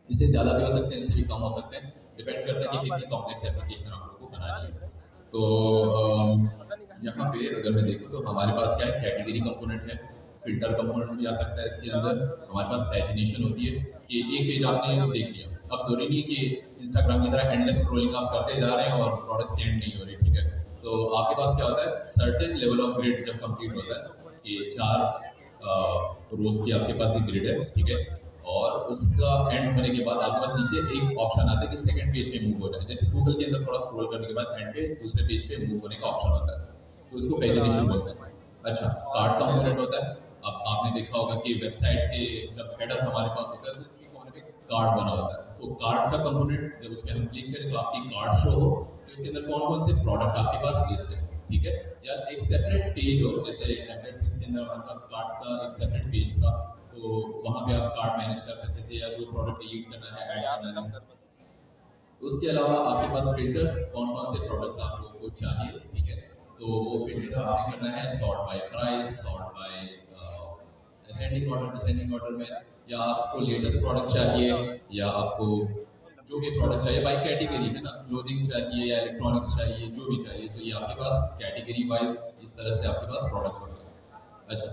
इससे ज़्यादा भी हो सकते हैं, इससे भी कम हो सकते हैं, डिपेंड करता है कि कितनी कॉम्प्लेक्स एप्लीकेशन आप लोगों को बनानी है। तो यहाँ पे अगर मैं देखूँ तो हमारे पास क्या है, कैटेगरी कंपोनेंट है, फिल्टर कंपोनेंट्स भी आ सकता है इसके अंदर। हमारे पास पैजिनेशन होती है कि एक पेज आपने देख लिया, अब जरूरी नहीं कि इंस्टाग्राम की तरह एंडलेस स्क्रॉलिंग आप करते जा रहे हैं और प्रोडक्ट्स की एंड नहीं हो रही, ठीक है। तो आपके पास क्या होता है, सर्टेन लेवल ऑफ ग्रिड जब कंप्लीट होता है कि 4 रोज की आपके पास एक ग्रिड है, ठीक है, और उसका एंड होने के बाद आपके पास नीचे एक ऑप्शन आता है कि सेकंड पेज पे मूव हो जाए। जैसे गूगल के अंदर थोड़ा स्क्रॉल करने के बाद एंड पे दूसरे पेज पे मूव होने का ऑप्शन होता है, तो उसको पैजिनेशन बोलते हैं। अच्छा, कार्ड कंपोनेंट होता है। अब आपने देखा होगा कि वेबसाइट के जब हेडर हमारे पास होता है तो उसके कोने पे कार्ड बना होता है, तो कार्ड का कंपोनेंट जब उस पर हम क्लिक करें तो आपकी कार्ड शो हो कि उसके अंदर कौन कौन से प्रोडक्ट आपके पास लिस्ट है, ठीक है। या एक सेपरेट पेज हो, जैसे टैबलेट 6 के अंदर हमारे पास कार्ड का एक सेपरेट पेज था, तो वहाँ पे आप कार्ड मैनेज कर सकते थे या जो प्रोडक्ट डिलीट करना है, ऐड करना है। उसके अलावा आपके पास फिल्टर, कौन कौन से प्रोडक्ट्स आप लोगों को चाहिए, ठीक है, तो वो फिल्टर आपने करना है sort by price, sort by ascending order, descending order में, या आपको लेटेस्ट प्रोडक्ट चाहिए या आपको जो भी प्रोडक्ट चाहिए बाय कैटेगरी है ना, क्लोथिंग चाहिए या इलेक्ट्रॉनिक्स चाहिए, जो भी चाहिए, तो ये आपके पास कैटेगरी वाइज इस तरह से आपके पास प्रोडक्ट्स होते हैं। अच्छा,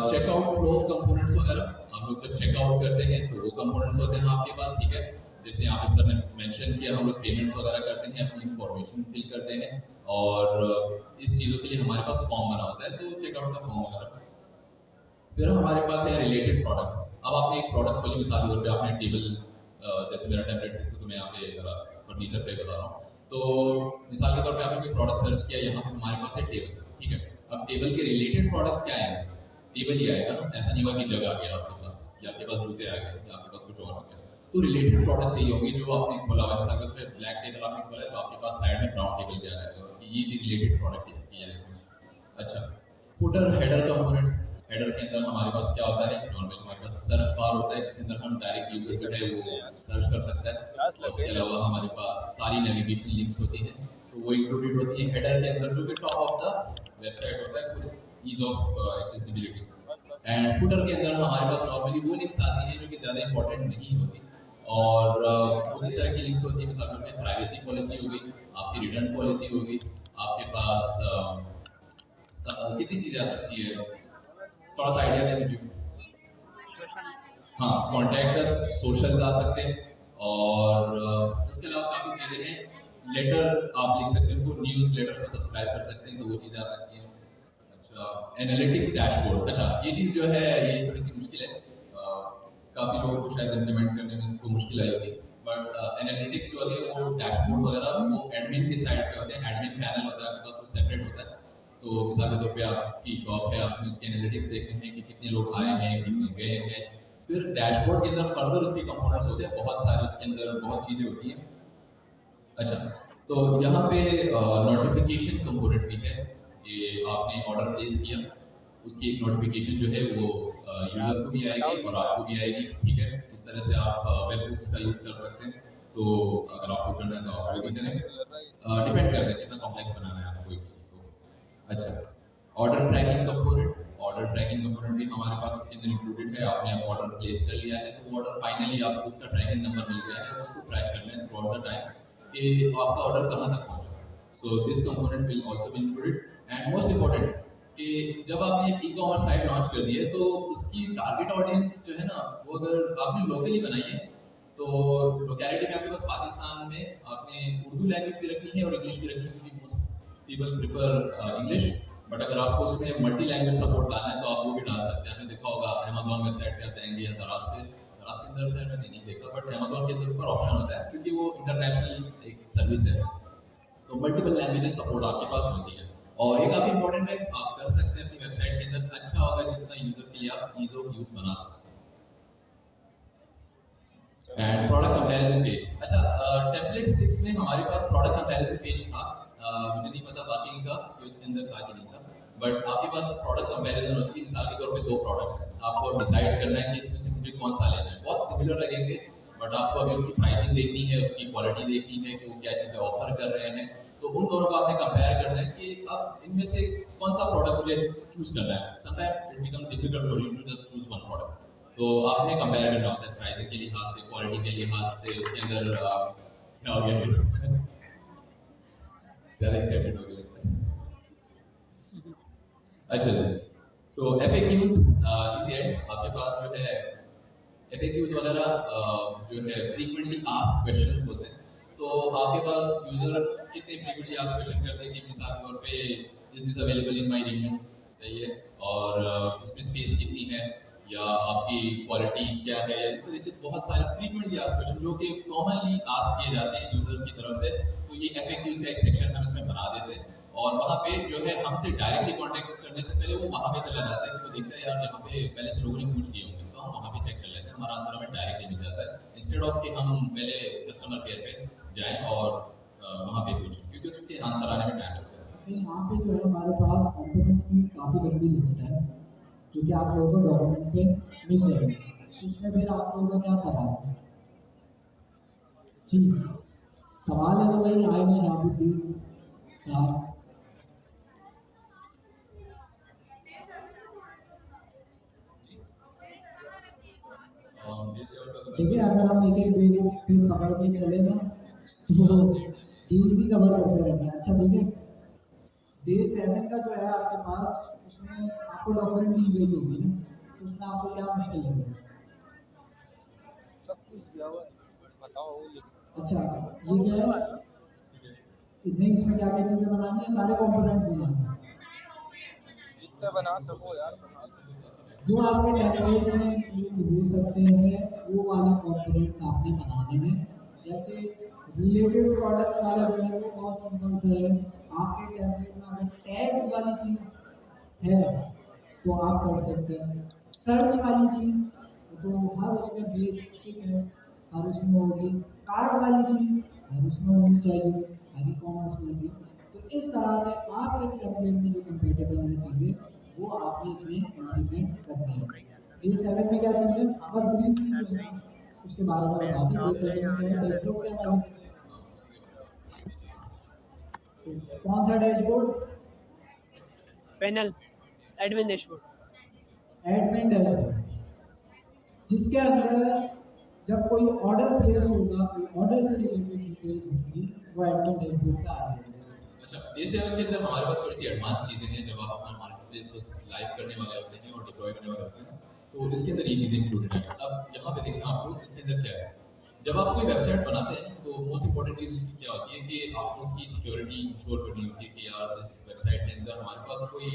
चेकआउट फ्लो कंपोनेंट्स वगैरह आप लोग जब चेकआउट करते हैं तो वो कंपोनेंट्स होते हैं आपके पास, ठीक है। जैसे यहाँ पे सर ने मेंशन किया, हम लोग पेमेंट्स वगैरह करते हैं, अपनी इंफॉर्मेशन फिल करते हैं और इस चीज़ों के लिए हमारे पास फॉर्म बना होता है, तो चेकआउट का फॉर्म वगैरह। फिर हमारे पास है रिलेटेड प्रोडक्ट्स। अब आपने एक प्रोडक्ट खोली, मिसाल के तौर पे आपने टेबल, जैसे मेरा टैबलेट 6 है तो मैं यहाँ पे फर्नीचर पे बता रहा हूँ, तो मिसाल के तौर पे आपने कोई प्रोडक्ट सर्च किया, यहाँ पे हमारे पास है टेबल, ठीक है। अब टेबल के रिलेटेड प्रोडक्ट्स क्या आएंगे, टेबल ही आएगा ना, ऐसा नहीं हुआ कि जगह आ गया आपके पास या आपके पास जूते आ गए या आपके पास कुछ और आ गया। तो रिलेटेड प्रोडक्ट्स यही होंगे जो आपने खोला हुआ, मिसाल के तौर पे ब्लैक टेबल आपने खोला है तो आपके पास साइड में ब्राउन टेबल भी आ जाएगा कि ये भी रिलेटेड प्रोडक्ट इसकी है, देखें। अच्छा, फुटर हेडर कंपोनेंट्स। हेडर के अंदर हमारे पास क्या होता है, नॉर्मली हमारे पास सर्च बार होता है जिसके अंदर हम डायरेक्ट यूजर जो है वो सर्च कर सकता है, और उसके अलावा हमारे पास सारी नेविगेशन लिंक्स होती हैं तो वो इंक्लूडेड होती है हेडर के अंदर, जो कि टॉप ऑफ द वेबसाइट होता है for ease of accessibility. And footer के अंदर हमारे पास नॉर्मली वो लिंक्स आती हैं जो कि ज़्यादा इंपॉर्टेंट नहीं होती, और वो किस तरह की लिंक्स होती है, मिसाल के तौर पे प्राइवेसी पॉलिसी हो गई, आपकी रिटर्न पॉलिसी हो गई, आपके पास कितनी चीज़ें आ सकती है, थोड़ा सा आइडिया दें मुझे। हाँ, कॉन्टैक्ट अस, सोशल्स आ सकते हैं, और उसके अलावा काफ़ी चीज़ें हैं। लेटर आप लिख सकते हैं, उनको न्यूज़ लेटर को सब्सक्राइब कर सकते हैं, तो वो चीज़ें आ सकती हैं। अच्छा, एनालिटिक्स डैशबोर्ड। अच्छा, ये चीज़ जो है ये थोड़ी सी मुश्किल है, काफ़ी लोगों को शायद इम्प्लीमेंट करने में इसको मुश्किल आई होगी, बट एनालिटिक्स जो होते हैं वो डैशबोर्ड वगैरह वो एडमिन की साइड पे होते हैं, एडमिन पैनल होता है आपके पास, वो सेपरेट होता है। तो मिसाल के तौर पे आपकी शॉप है, आप उसके एनालिटिक्स देखते हैं कि कितने लोग आए हैं, कितने गए हैं। फिर डैशबोर्ड के अंदर फर्दर उसके कंपोनेंट्स होते हैं, बहुत सारे उसके अंदर बहुत चीज़ें होती हैं। अच्छा, तो यहाँ पे नोटिफिकेशन कंपोनेंट भी है कि आपने ऑर्डर प्लेस किया, उसकी एक नोटिफिकेशन जो है वो यूज़र को भी आएगी और आपको भी आएगी, ठीक है। इस तरह से आप वेब बुक्स का यूज़ कर सकते हैं। तो अगर आपको करना है तो आप वो भी करें, डिपेंड करता है कितना कॉम्प्लेक्स बनाना है आपको एक चीज़ को। अच्छा, ऑर्डर ट्रैकिंग कंपोनेंट भी हमारे पास इसके अंदर इंक्लूडेड है। आपने अब ऑर्डर प्लेस कर लिया है तो वो ऑर्डर फाइनली आपको उसका ट्रैकिंग नंबर मिल गया है, उसको ट्रैक करना है थ्रू आउट द टाइम कि आपका ऑर्डर कहाँ तक पहुँचा। So this component will also be included. And most important कि जब आपने एक ई-कॉमर्स साइट लॉन्च कर दी है तो उसकी टारगेट ऑडियंस जो है ना, वो अगर आपने लोकली बनाई है तो लोकेलिटी में आपके पास पाकिस्तान में आपने उर्दू लैंग्वेज भी रखनी है और इंग्लिश भी रखनी है, क्योंकि most people prefer English. But अगर आपको उसमें मल्टी लैंग्वेज सपोर्ट डालना है तो आप वो भी डाल सकते हैं। आपने देखा होगा अमेजोन वेबसाइट पे आप जाएंगे या दराज के अंदर खैर मैंने नहीं देखा, बट अमेजोन के अंदर ऊपर ऑप्शन होता है क्योंकि वो इंटरनेशनल एक सर्विस है, तो मल्टीपल लैंग्वेजेस सपोर्ट आपके पास होती है। और ये काफ़ी इंपॉर्टेंट है, आप कर सकते हैं अपनी वेबसाइट के अंदर। अच्छा होगा जितना यूज़र के लिए आप ईज ऑफ यूज़ बना सकते हैं। And product comparison page. अच्छा, टेम्पलेट 6 में हमारे पास प्रोडक्ट कंपैरिजन पेज था। मुझे नहीं पता बाकी का कि उसके अंदर था कि नहीं था, बट आपके पास प्रोडक्ट कंपैरिजन होती है। मिसाल के तौर पे 2 प्रोडक्ट्स हैं, आपको डिसाइड करना है कि इसमें से मुझे कौन सा लेना है। बहुत सिमिलर लगेंगे बट आपको अभी उसकी प्राइसिंग देखनी है, उसकी क्वालिटी देखनी है कि वो क्या चीज़ें ऑफर कर रहे हैं। तो उन दोनों को आपने कंपेयर करना है कि अब इनमें से कौन सा प्रोडक्ट मुझे चूज करना है। Sometime it become difficult for you to just choose one product. तो आपने कंपेयर करना होता है प्राइसिंग के लिहाज से, क्वालिटी के लिहाज से, उसके अंदर क्या हो गया ज़्यादा एक्साइटेड हो गया। अच्छा, तो FAQs इन द एंड आपके पास जो है FAQs वगैरह जो है फ्रीक्वेंटली आस्क्ड क्वेश्चंस होते हैं। तो आपके पास यूज़र कितने फ्रीक्वेंटली आस्क्ड क्वेश्चन करते हैं कि मिसाल के तौर पे is this available in my region, सही है, और इसमें स्पेस कितनी है, या आपकी क्वालिटी क्या है, या इस तरह से बहुत सारे फ्रीक्वेंटली आस्क्ड क्वेश्चन जो कि कॉमनली आस्क किए जाते हैं यूज़र की तरफ से। तो ये FAQs का एक सेक्शन हम इसमें बना देते हैं और वहाँ पे जो है हमसे डायरेक्टली कांटेक्ट करने से पहले वो वहाँ पे चला जाता है कि वो देखता है यार यहाँ पे पहले से लोगों ने पूछ लिए होंगे, तो हम वहाँ पे चेक कर लेते हैं, हमारा आंसर हमें डायरेक्टली मिल जाता है इंस्टेड ऑफ कि हम पहले कस्टमर केयर पे जाएं और वहाँ पे पूछें, क्योंकि उसके आंसर आने में टाइम लगता है। अच्छा, यहाँ पे जो है हमारे पास कंपोनेंट्स की काफ़ी लंबी लिस्ट है जो कि आप लोगों को डॉक्यूमेंट पे मिल जाएगी। तो उसमें फिर आप लोगों का क्या सवाल है? जी, सवाल है तो वही आएगा शाहबुद्दीन साहब। देखिए, अगर हम एक एक डे को फिर पकड़ के चले ना तो डीज कवर करते रहेंगे। अच्छा देखिए, डे 7 का जो है आपके पास, उसमें आपको डॉक्यूमेंट दी गई होगी ना, तो उसमें आपको क्या मुश्किल लगे? अच्छा, ये क्या है? नहीं, इसमें क्या क्या चीज़ें बनानी है? सारे कंपोनेंट्स बनाने हैं जितना बना सको यार, बना सको। जो आपके टेम्पलेट्स में इंक्लूड हो सकते हैं, वो वाले कंपोनेंट्स आपने बनाने हैं। जैसे रिलेटेड प्रोडक्ट्स वाला जो है वो बहुत सिंपल सा है। आपके टेम्पलेट में अगर टैग्स वाली चीज़ है तो आप कर सकते हैं। सर्च वाली चीज़ तो हर उसमें बेसिक है, हर उसमें होगी। कार्ड वाली चीज़ हर उसमें होनी चाहिए, हर ई-कॉमर्स में होती है। तो इस तरह से आपके टेम्पलेट में जो कंपेटेबल है चीज़ें वो आपने इसमें इम्प्लीमेंट करनी है। डे 7 में क्या चीज़ है, बस ब्रीफ जो है उसके बारे में बता दें। डे 7 में क्या है, डैशबोर्ड क्या है हमारी, तो कौन सा dashboard? Panel, admin dashboard. Admin dashboard, जिसके अंदर जब कोई ऑर्डर प्लेस होगा, कोई ऑर्डर से रिलेटेड डिटेल्स होगी, वो एडमिन डैशबोर्ड पे आ जाएगी। अच्छा, डे 7 के अंदर हमारे पास थोड़ी सी एडवांस चीज़ें हैं। जब आप अपना मार्केट प्लेस बस लाइव करने वाले होते हैं और डिप्लॉय करने वाले होते हैं तो इसके अंदर ये चीज़ें इंक्लूडेड हैं। अब यहाँ पे देखें आप लोग, इसके अंदर क्या है। जब आप कोई वेबसाइट बनाते हैं तो मोस्ट इंपॉर्टेंट चीज़ उसकी क्या होती है कि आपको उसकी सिक्योरिटी इंश्योर करनी होती है कि यार इस वेबसाइट के अंदर हमारे पास कोई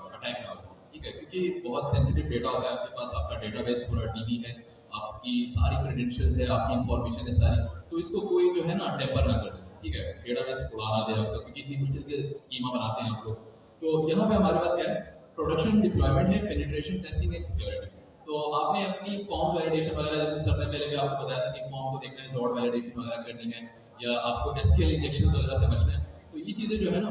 अटैक ना हो, ठीक है, क्योंकि बहुत सेंसिटिव डेटा होता है आपके पास, आपका डेटाबेस पूरा DB है, आपकी सारी क्रेडेंशियल्स है, आपकी इंफॉर्मेशन है सारी, तो इसको कोई जो है ना टेम्पर ना कर दे, ठीक है, डेटाबेस उड़ा ना दे आपका, क्योंकि इतनी मुश्किल के स्कीमा बनाते हैं आप लोग। तो यहाँ पे हमारे पास क्या है, प्रोडक्शन डिप्लॉयमेंट है, पेनिट्रेशन टेस्टिंग एंड सिक्योरिटी। तो आपने अपनी फॉर्म वैलिडेशन वगैरह, जैसे सर ने पहले भी आपको बताया था कि फॉर्म को देखना है, जॉट वैलिडेशन वगैरह करनी है, या आपको SQL इंजेक्शन वगैरह से बचना है। तो ये चीज़ें जो है ना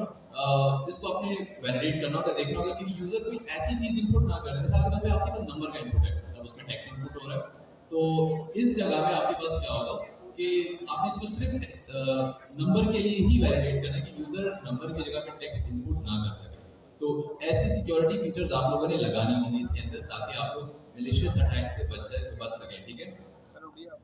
इसको आपने वैलिडेट करना होगा, देखना होगा कि यूजर कोई ऐसी चीज इनपुट ना करे। मिसाल के तौर पे आपके पास नंबर का इनपुट है, अब उसमें टेक्स्ट इनपुट हो रहा है, तो इस जगह पे आपके पास क्या होगा कि आपने इसको सिर्फ नंबर के लिए ही वैलिडेट करना है कि यूजर नंबर की जगह पे टेक्स्ट इनपुट ना कर सके। तो ऐसी सिक्योरिटी फीचर्स आप लोगों ने लगानी होंगी इसके अंदर, ताकि आप लोग मैलिशियस अटैक से बच सकें, ठीक है।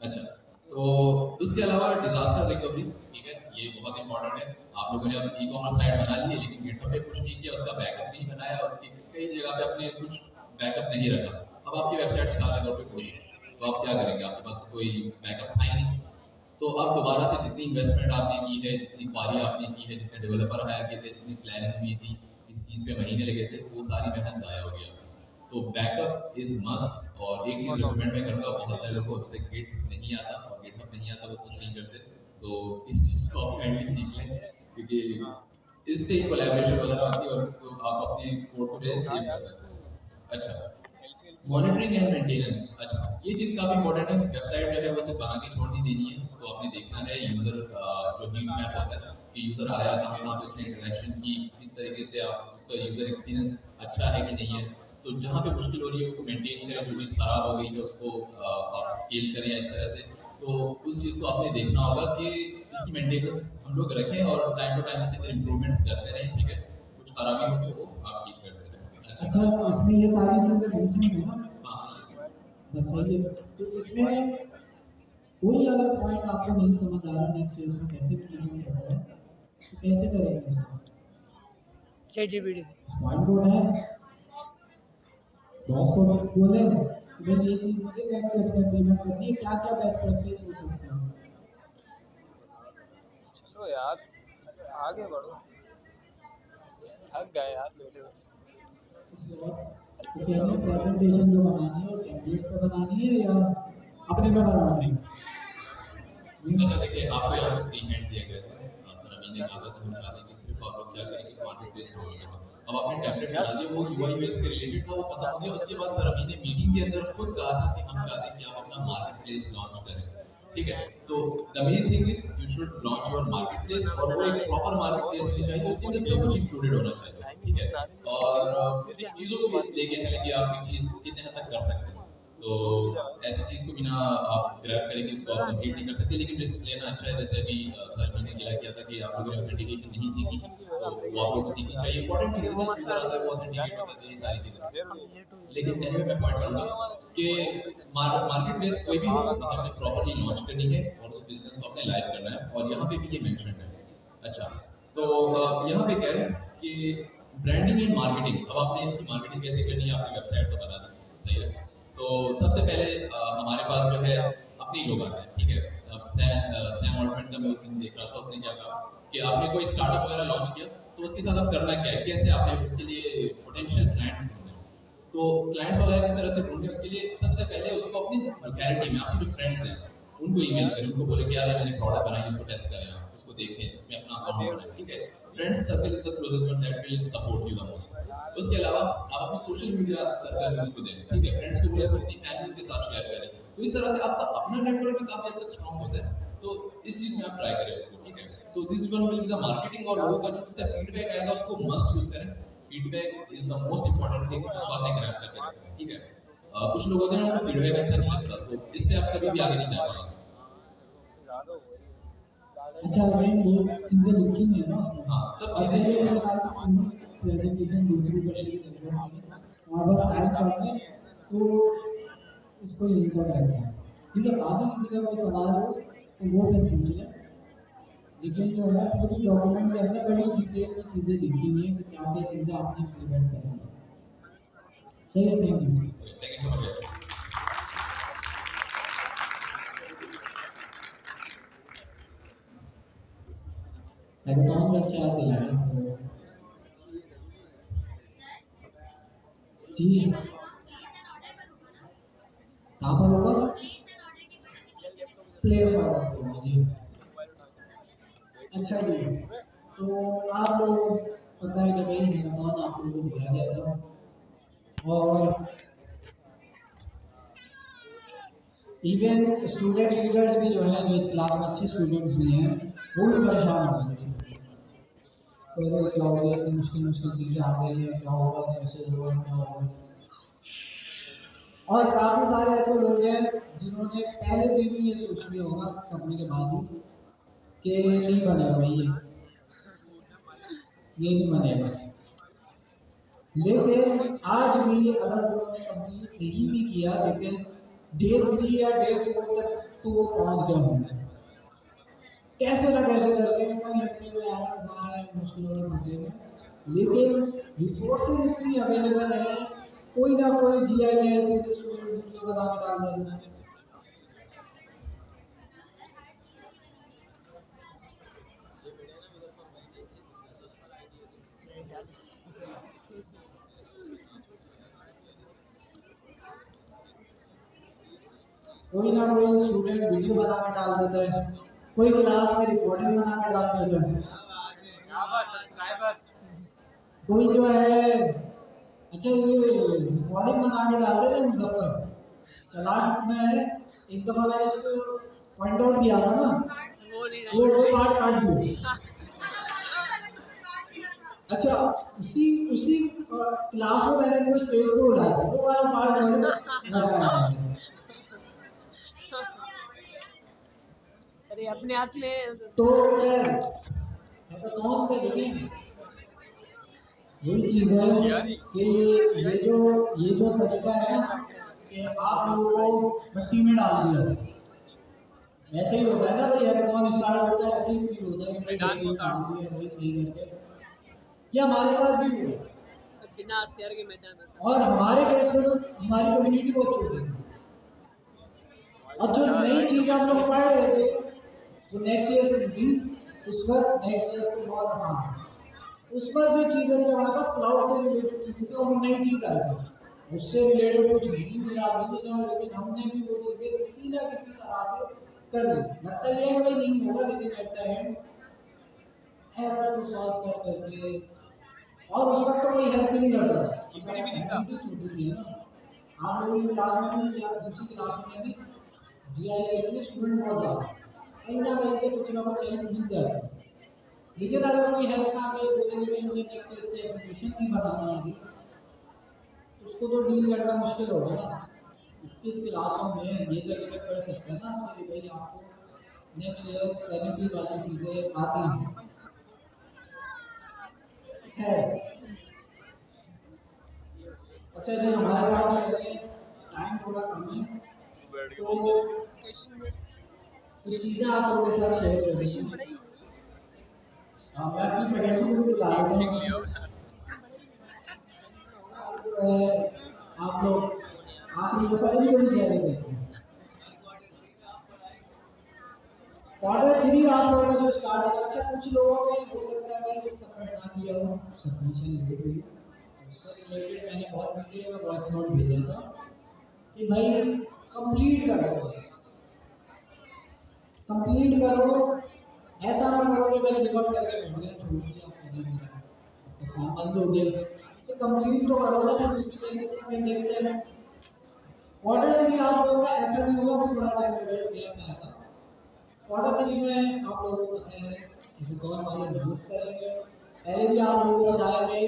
अच्छा, तो इसके अलावा डिजास्टर रिकवरी, ठीक है, ये बहुत इंपॉर्टेंट है। आप लोगों ने अब ई कॉमर्स साइट बना ली है, लेकिन गिटहब पे कुछ नहीं किया, उसका बैकअप नहीं बनाया, उसकी कई जगह पे आपने कुछ बैकअप नहीं रखा। अब आपकी वेबसाइट मिसाल के तौर पे खुली है, तो आप क्या करेंगे, आपके पास तो कोई बैकअप था ही नहीं। तो अब दोबारा से जितनी इन्वेस्टमेंट आपने की है, जितनी ख्वारी आपने की है, जितने डेवलपर हायर किए थे, जितनी प्लानिंग हुई थी, इस चीज़ पे महीने लगे थे, वो सारी मेहनत ज़ाया हो गई आपकी। तो बैकअप इज़ मस्ट। और एक चीज़ रिकमेंड मैं करूँगा, बहुत सारे लोगों को अभी तक गिट नहीं आता और गिटहब नहीं आता, वो कुछ नहीं करते, तो इस चीज़ को आप काइंडली सीख लें, क्योंकि इससे ही कोलैबोरेशन वगैरह आती है और इसको आप अपने कोड को जो है सेव कर सकते हैं। अच्छा, मॉनिटरिंग एंड मेंटेनेंस, अच्छा ये चीज़ काफ़ी इंपॉर्टेंट है। वेबसाइट जो है वो सिर्फ बना के छोड़ नहीं देनी है, उसको आपने देखना है यूज़र जो हीट मैप होता है कि यूज़र आया कहाँ कहाँ पे उसने इंटरेक्शन की, किस तरीके से आप उसका यूज़र एक्सपीरियंस अच्छा है कि नहीं है। तो जहाँ पे मुश्किल हो रही है उसको मेंटेन करें, जो चीज़ ख़राब हो गई है उसको आप स्केल करें इस तरह से। तो उस चीज़ को आपने देखना होगा कि इसकी मेंटेनेंस हम लोग रखें और टाइम टू टाइम इसके अंदर इम्प्रूवमेंट्स करते रहें, ठीक है। कुछ खराबी हो तो वो आप ठीक करते रहें। अच्छा, इसमें ये सारी चीज़ें मेंशन है ना, हाँ, बस सही है। तो इसमें कोई अगर पॉइंट आपको नहीं समझ आ रहा नेक्स्ट फेज में कैसे इम्प्लीमेंट होता है, तो कैसे करेंगे उसको? चैट जीपीटी से उस पॉइंट को उठाएं, बॉस को बोले भाई ये चीज़ मुझे नेक्स्ट फेज में इम्प्लीमेंट करनी है, क्या क्या बेस्ट प्रैक्टिस हो सकते हैं। चलो यार, आगे बढ़ो, थक गए यार बैठे बैठे। किसी और तो कैसे प्रेजेंटेशन जो बनानी है, और टेम्पलेट पे बनानी है या अपने पे बनानी है? अच्छा देखिए, आपको यहाँ पे फ्री हैंड दिया गया है। सर अभी ने कहा था कि हम चाहते हैं कि सिर्फ आप लोग क्या करेंगे, मार्केट प्लेस लॉन्च करें। अब आपने टैबलेट बना लिया, वो यूआई यूएक्स के रिलेटेड था, वो खत्म हो गया। उसके बाद सर अभी ने मीटिंग के अंदर खुद कहा था कि हम चाहते हैं कि आप अपना मार्केट प्लेस लॉन्च करें, ठीक है। तो the main thing is you should launch your market place, और वो एक प्रॉपर मार्केट प्लेस होनी चाहिए, उसके अंदर सब कुछ इंक्लूडेड होना चाहिए, ठीक है। और इस चीज़ों को भी लेके चलें कि आप एक चीज़ कितने हद तक कर सकते हैं। तो ऐसी चीज़ को बिना आप ग्रैब करेंगे उसको आप कंप्लीट नहीं कर सकते, लेकिन रिस्क लेना अच्छा है। जैसे अभी सर मैंने गिला किया था कि आप लोगों ने ऑथेंटिकेशन नहीं सीखी, तो वो आप लोगों को सीखनी चाहिए। इंपॉर्टेंट चीज़ है, यूजर आता है वो ऑथेंटिकेट होता है, ये सारी चीज़ें। लेकिन एनीवे मैं पॉइंट करूँगा कि मार्केट प्लेस कोई भी हो, बस आपने प्रॉपरली लॉन्च करनी है और उस बिजनेस को आपने लाइव करना है, और यहाँ पे भी ये मेंशन है। अच्छा, तो यहाँ पे क्या है कि ब्रांडिंग एंड मार्केटिंग, अब आपने इसकी मार्केटिंग कैसे करनी है, आपकी वेबसाइट तो बना दी, सही है। तो सबसे पहले हमारे पास जो है अपने ही लोग आते हैं, ठीक है। अब सैम ऑल्टमैन का मैं उस दिन देख रहा था, उसने क्या कहा कि आपने कोई स्टार्टअप वगैरह लॉन्च किया, तो उसके साथ आप करना क्या है, कैसे आपने उसके लिए पोटेंशियल क्लाइंट्स ढूंढने। तो क्लाइंट्स वगैरह किस तरह से ढूंढने, उसके लिए सबसे पहले उसको अपनी लोकेलिटी में आपके जो फ्रेंड्स हैं उनको ईमेल करें, उनको बोले कि यार मैंने प्रोडक्ट बनाई, इसको टेस्ट करें, आप इसको देखें, इसमें अपना अकाउंट बनाएं, ठीक है। Friends circle is the closest one that will support you the most. उसके अलावा आप अपने सोशल मीडिया सर्कल में उसको दें, ठीक है। फ्रेंड्स को बोले इसको अपनी फैमिलीज के साथ शेयर करें, तो इस तरह से आपका अपना नेटवर्क भी काफी हद तक स्ट्रांग होता है। तो इस चीज में आप ट्राई करें उसको, ठीक है। तो this one will be the marketing, और लोगों का जो उससे फीडबैक आएगा उसको मस्ट यूज करें। Feedback is the most important thing, उसको आपने ग्रैब करके रखें, ठीक है। कुछ लोग होते हैं उनको फीडबैक अच्छा नहीं लगता, तो इससे आप कभी भी आगे नहीं जा पाएंगे। अच्छा, अगेन वो चीज़ें लिखी नहीं है ना उसमें। हाँ, सब ऐसे चीज़ें ही मेरे ख्याल में प्रेजेंटेशन गो थ्रू करने की जरूरत नहीं है, वहाँ बस टाइप करना है, तो उसको यहीं तक रखना है, ठीक है। आगे किसी का कोई सवाल हो तो वो फिर पूछ लें, लेकिन जो है पूरी डॉक्यूमेंट के अंदर बड़ी डिटेल में चीज़ें लिखी हुई हैं कि क्या क्या चीज़ें आपने इम्प्लीमेंट करनी है। सही है, thank you. Thank you so much guys. Hackathon में अच्छे आते हैं जी, कहाँ पर होगा? प्लेस ऑर्डर पे होगा जी। अच्छा जी, तो आप लोगों को पता है कि भाई हैकाथॉन आप लोगों को दिया गया था, और इवन स्टूडेंट लीडर्स भी जो है, जो इस क्लास में अच्छे स्टूडेंट्स भी हैं, वो भी परेशान हो गए थे। अरे क्या हो गया, इतनी मुश्किल मुश्किल चीज़ें आ गई हैं, क्या होगा, कैसे होगा, क्या होगा। और काफ़ी सारे ऐसे लोग हैं जिन्होंने पहले दिन ही ये सोच लिया होगा करने के बाद ही कि नहीं बनेगा भाई, ये नहीं बनेगा। लेकिन आज भी अगर उन्होंने कंप्लीट नहीं भी किया, लेकिन डे 3 या डे 4 तक तो वो पहुंच गए होंगे कैसे ना कैसे करके। कोई लड़के में एरर्स आ रहे हैं, मुश्किलों में फंसे हुए, लेकिन रिसोर्सेज इतनी अवेलेबल है, कोई ना कोई GIS से स्टूडेंट वीडियो बना के डाल देते हैं। कोई ना कोई स्टूडेंट वीडियो बना के डाल देता है, कोई क्लास में रिकॉर्डिंग बना के डाल देता है, कोई जो है अच्छा ये रिकॉर्डिंग बना के डाल देते हैं। मुजफ्फर चला कितना है, एक दफा मैंने इसको पॉइंट आउट किया था ना, वो पार्ट काट दिया। अच्छा उसी उसी क्लास में मैंने इनको स्टेज पे उठाया था, वो वाला पार्ट मैंने लगाया। अरे अपने हाथ में तो खैर हैकाथॉन का देखें, यही चीज़ है कि ये जो तरीका है ना कि आप लोगों को मिट्टी में डाल दिया, ऐसे ही होता है ना भाई। हैकाथॉन स्टार्ट होता है ऐसे ही फील होता है कि भाई मिट्टी में डाल दिया भाई सही करके। ये हमारे साथ भी हुआ बिना हथियार के मैदान में। और हमारे केस में तो हमारी कम्युनिटी बहुत छोटी थी, और जो नई चीज़ हम लोग पढ़ रहे थे वो नेक्स्ट ईयर सीखी, उस वक्त नेक्स्ट ईयर को बहुत आसान है। उस वक्त जो चीज़ें थी हमारे पास क्लाउड से रिलेटेड चीज़ें थी, और वो नई चीज़ आई थी, उससे रिलेटेड कुछ नहीं मिला, लेकिन हमने भी वो चीज़ें किसी ना किसी तरह से कर ली। लगता ये है कि भाई नहीं होगा, लेकिन एट द एंड एरर से सॉल्व कर करके। और उस वक्त तो कोई हेल्प भी नहीं करता था, कम्युनिटी छोटी सी है ना। आप लोगों की क्लास में भी या दूसरी क्लासों में भी GIS में स्टूडेंट बहुत ज़्यादा, कहीं ना कहीं से कुछ ना कुछ हेल्प मिल जाती है। लेकिन अगर कोई हेल्प ना आगे बोले कि मुझे नेक्स्ट ईयर की एप्लीकेशन नहीं बनानी आएगी, उसको तो डील करना मुश्किल होगा ना। 21 क्लासों में ये तो एक्सपेक्ट कर सकते हैं ना आपसे कि भाई आपको नेक्स्ट ईयर सैनिटी वाली चीज़ें आती हैं। है अच्छा जी, हमारे पास जो है टाइम थोड़ा कम है, तो कुछ चीज़ें आप लोगों के साथ शेयर कर रही हूँ। हाँ, मैं अपनी फैकल्टी को भी बुला लेता हूँ। आप लोग आखिरी दफ़ा इनको भी जारी करते हैं। क्वार्टर 3 आप लोगों का जो स्टार्ट होगा, अच्छा कुछ लोगों ने हो सकता है कि सबमिट ना किया हो, सबमिशन लेट हुई, उससे रिलेटेड मैंने बहुत वीडियो में वॉइस नोट भेजा था कि भाई कंप्लीट करो, बस कंप्लीट करो, ऐसा ना करो कि भाई गिव अप करके बैठ गया, छोड़ दिया तो फॉर्म बंद हो गया। तो कंप्लीट तो करो ना, फिर उसकी बेसिस पे मैं देखते हैं। क्वार्टर 3 आप लोगों का ऐसा नहीं होगा कि बड़ा टाइम लगेगा गया मैं आता। क्वार्टर 3 में आप लोगों को पता है हैकाथॉन वाले नोट करेंगे, पहले भी आप लोगों को बताया कि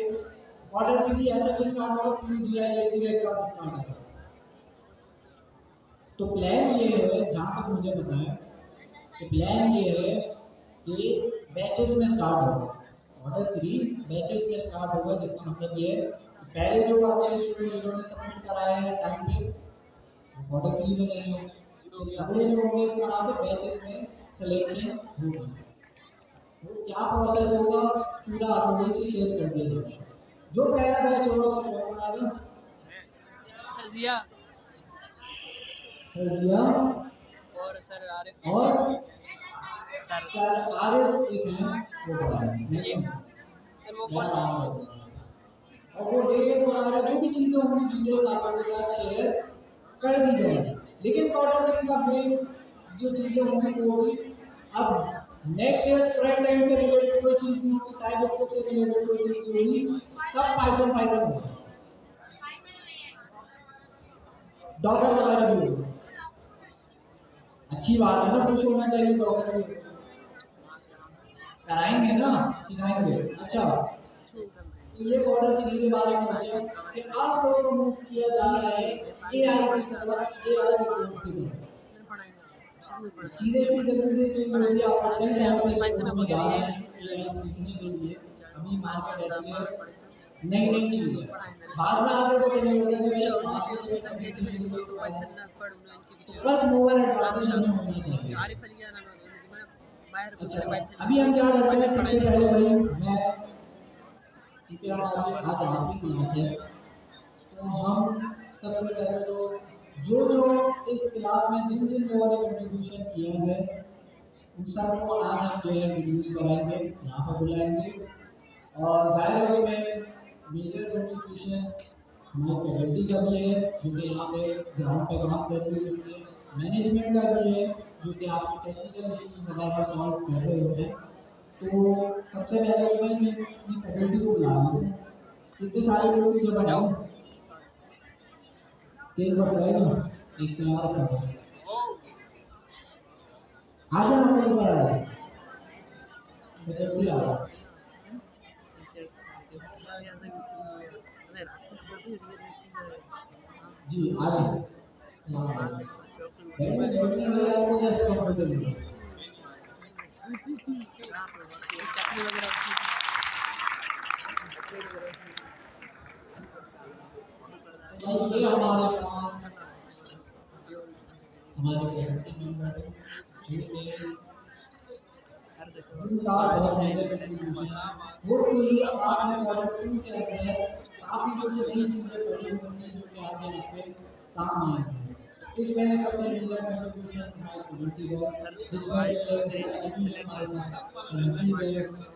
क्वार्टर 3 ऐसा नहीं स्टार्ट होगा पूरी GIS एक साथ स्टार्ट होगा। तो प्लान ये है, जहाँ तक मुझे पता है कि प्लान ये है कि बैचेस में स्टार्ट होगा। क्वार्टर 3 बैचेस में स्टार्ट होगा, जिसका मतलब ये है कि पहले जो अच्छे स्टूडेंट जिन्होंने सबमिट कराया है टाइम पे क्वार्टर 3 में जाएंगे, फिर अगले जो होंगे इस तरह से बैचेस में सिलेक्शन होगा। वो क्या प्रोसेस होगा पूरा आप लोगों से शेयर कर दिया जाएगा। जो पहला बैच होगा उसे कौन पढ़ाएगा? सर जिया और सर आरिफ एक हैं वो पढ़ाएंगे। सर वो क्या नाम है? और वो डेज वगैरह जो भी चीज़ें होंगी डिटेल्स आप लोगों के साथ शेयर कर दी जाएगी। लेकिन क्वार्टर 3 का मेन जो चीज़ें होंगी वो होगी, अब नेक्स्ट ईयर फ्रंट एंड से रिलेटेड कोई चीज़ नहीं होगी, टाइपस्क्रिप्ट से रिलेटेड कोई चीज़ नहीं होगी, सब पाइथन होगा, डॉकर वगैरह भी होगा। अच्छी बात है ना, खुश होना चाहिए, डॉकर भी कराएंगे ना, सिखाएंगे। अच्छा, तो ये बॉर्डर थ्री के बारे में हो गया कि आप लोगों को मूव किया जा रहा है एआई की तरफ, एआई की कोर्स की तरफ। चीज़ें इतनी जल्दी से चेंज हो रही है, आप सही टाइम पे इस कोर्स में जा रहे हैं एआई सीखने के लिए। अभी मार्केट ऐसी है, नई नई चीज़ है, बाद में आगे तो कहीं होगा कि भाई आज के लिए समझ सीखने को तो फायदा। तो फर्स्ट मूवर एडवांटेज हमें होना चाहिए। अच्छा, अभी हम क्या करते हैं, सबसे पहले भाई मैं, ठीक है, हमारी आज आखिरी क्लास है, तो हम सबसे पहले तो जो जो इस क्लास में जिन जिन लोगों ने कंट्रीब्यूशन किया है उन सबको आज हम जो है इंट्रोड्यूस कराएंगे, यहाँ पर बुलाएंगे। और ज़ाहिर है उसमें मेजर कंट्रीब्यूशन हमारी फैकल्टी का भी है जो कि यहाँ पे ग्राउंड पे काम कर रही होती है, मैनेजमेंट का भी है जो कि आपके टेक्निकल इश्यूज वगैरह सॉल्व कर रहे होते हैं। तो सबसे पहले तो मैं अपनी फैकल्टी को बुला लेता हूँ। इतने सारे लोग की जगह आओ, एक बार रहेगा, एक तैयार रखा आ जाओ, हम लोग पर आए फैकल्टी आ जाओ जी, आ जाओ। बैठने में आपको जैसे कंफर्टेबल हो। भाई ये हमारे पास हमारे फैकल्टी मेंबर्स हैं जिनका बहुत मेजर कंट्रीब्यूशन है। होपफुली आपने मॉडल 2 के अंदर काफ़ी कुछ नई चीज़ें पढ़ी होंगी जो कि आगे आपके काम आएंगी। इसमें सबसे मेजर कंट्रीब्यूशन हमारी फैकल्टी का, जिसमें से सर अली है हमारे साथ, सर नसीब है,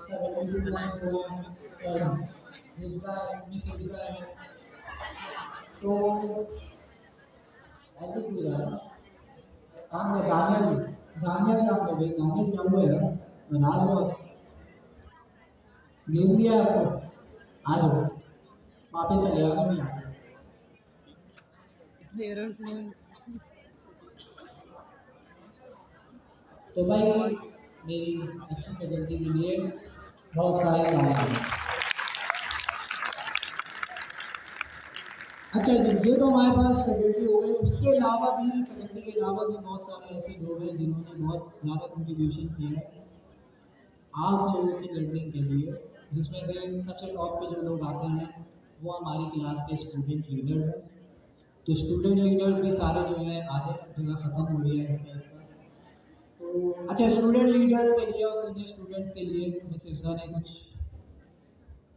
सर अली पॉइंट है, सर हिफ्जा है, मिस हिफ्जा है। तो अभी पूरा काम है दानियल, दानियल नाम है भाई, दानियल क्या हुआ है, बना लो, मिल दिया आपको, आ जाओ वापस चले आना भी इतने एरर्स हैं। तो भाई मेरी अच्छी फैकल्टी के लिए बहुत सारे काम हैं। अच्छा जी, ये तो हमारे पास फैकल्टी हो गई। उसके अलावा भी फैकल्टी के अलावा भी बहुत सारे ऐसे लोग हैं जिन्होंने बहुत ज़्यादा कंट्रीब्यूशन किया है आप लोगों की लर्निंग के लिए, जिसमें से सबसे टॉप पे जो लोग आते हैं वो हमारी क्लास के स्टूडेंट लीडर्स हैं। तो स्टूडेंट लीडर्स भी सारे जो है आगे जो है ख़त्म हो रही है आहिस्ता आहिस्ता। तो अच्छा, स्टूडेंट लीडर्स के लिए और सीनियर स्टूडेंट्स के लिए मिस हिफ्जा ने कुछ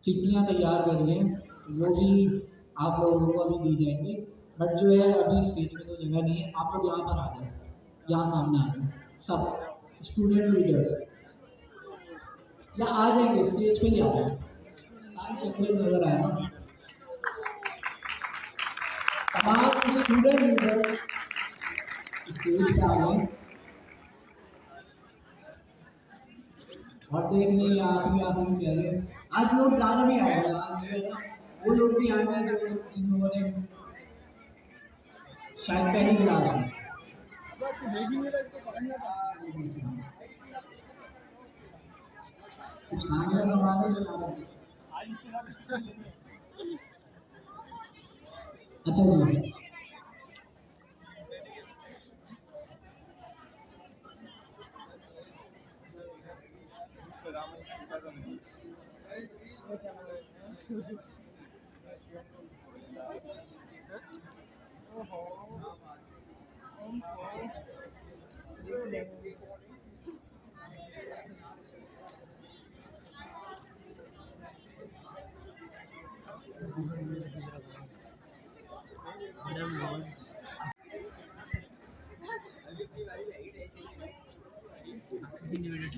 चिट्ठियाँ तैयार करी हैं, वो भी आप लोगों को अभी दी जाएंगी। बट जो है अभी स्टेज में तो जगह नहीं है, आप लोग यहाँ पर आ जाए, यहाँ सामने आ जाए सब स्टूडेंट लीडर्स, या आ जाएंगे स्टेज पे ही आ जाए, आए शक्लें नजर आए ना। तमाम स्टूडेंट लीडर्स स्टेज पे आ गए और देख लीजिए आखिरी आखिरी चेहरे। आज लोग ज़्यादा भी आए हैं, आज जो है ना वो लोग भी आए हैं जो जिन लोगों ने शायद पहली क्लास में कुछ खाने का सामान है जो अच्छा जी।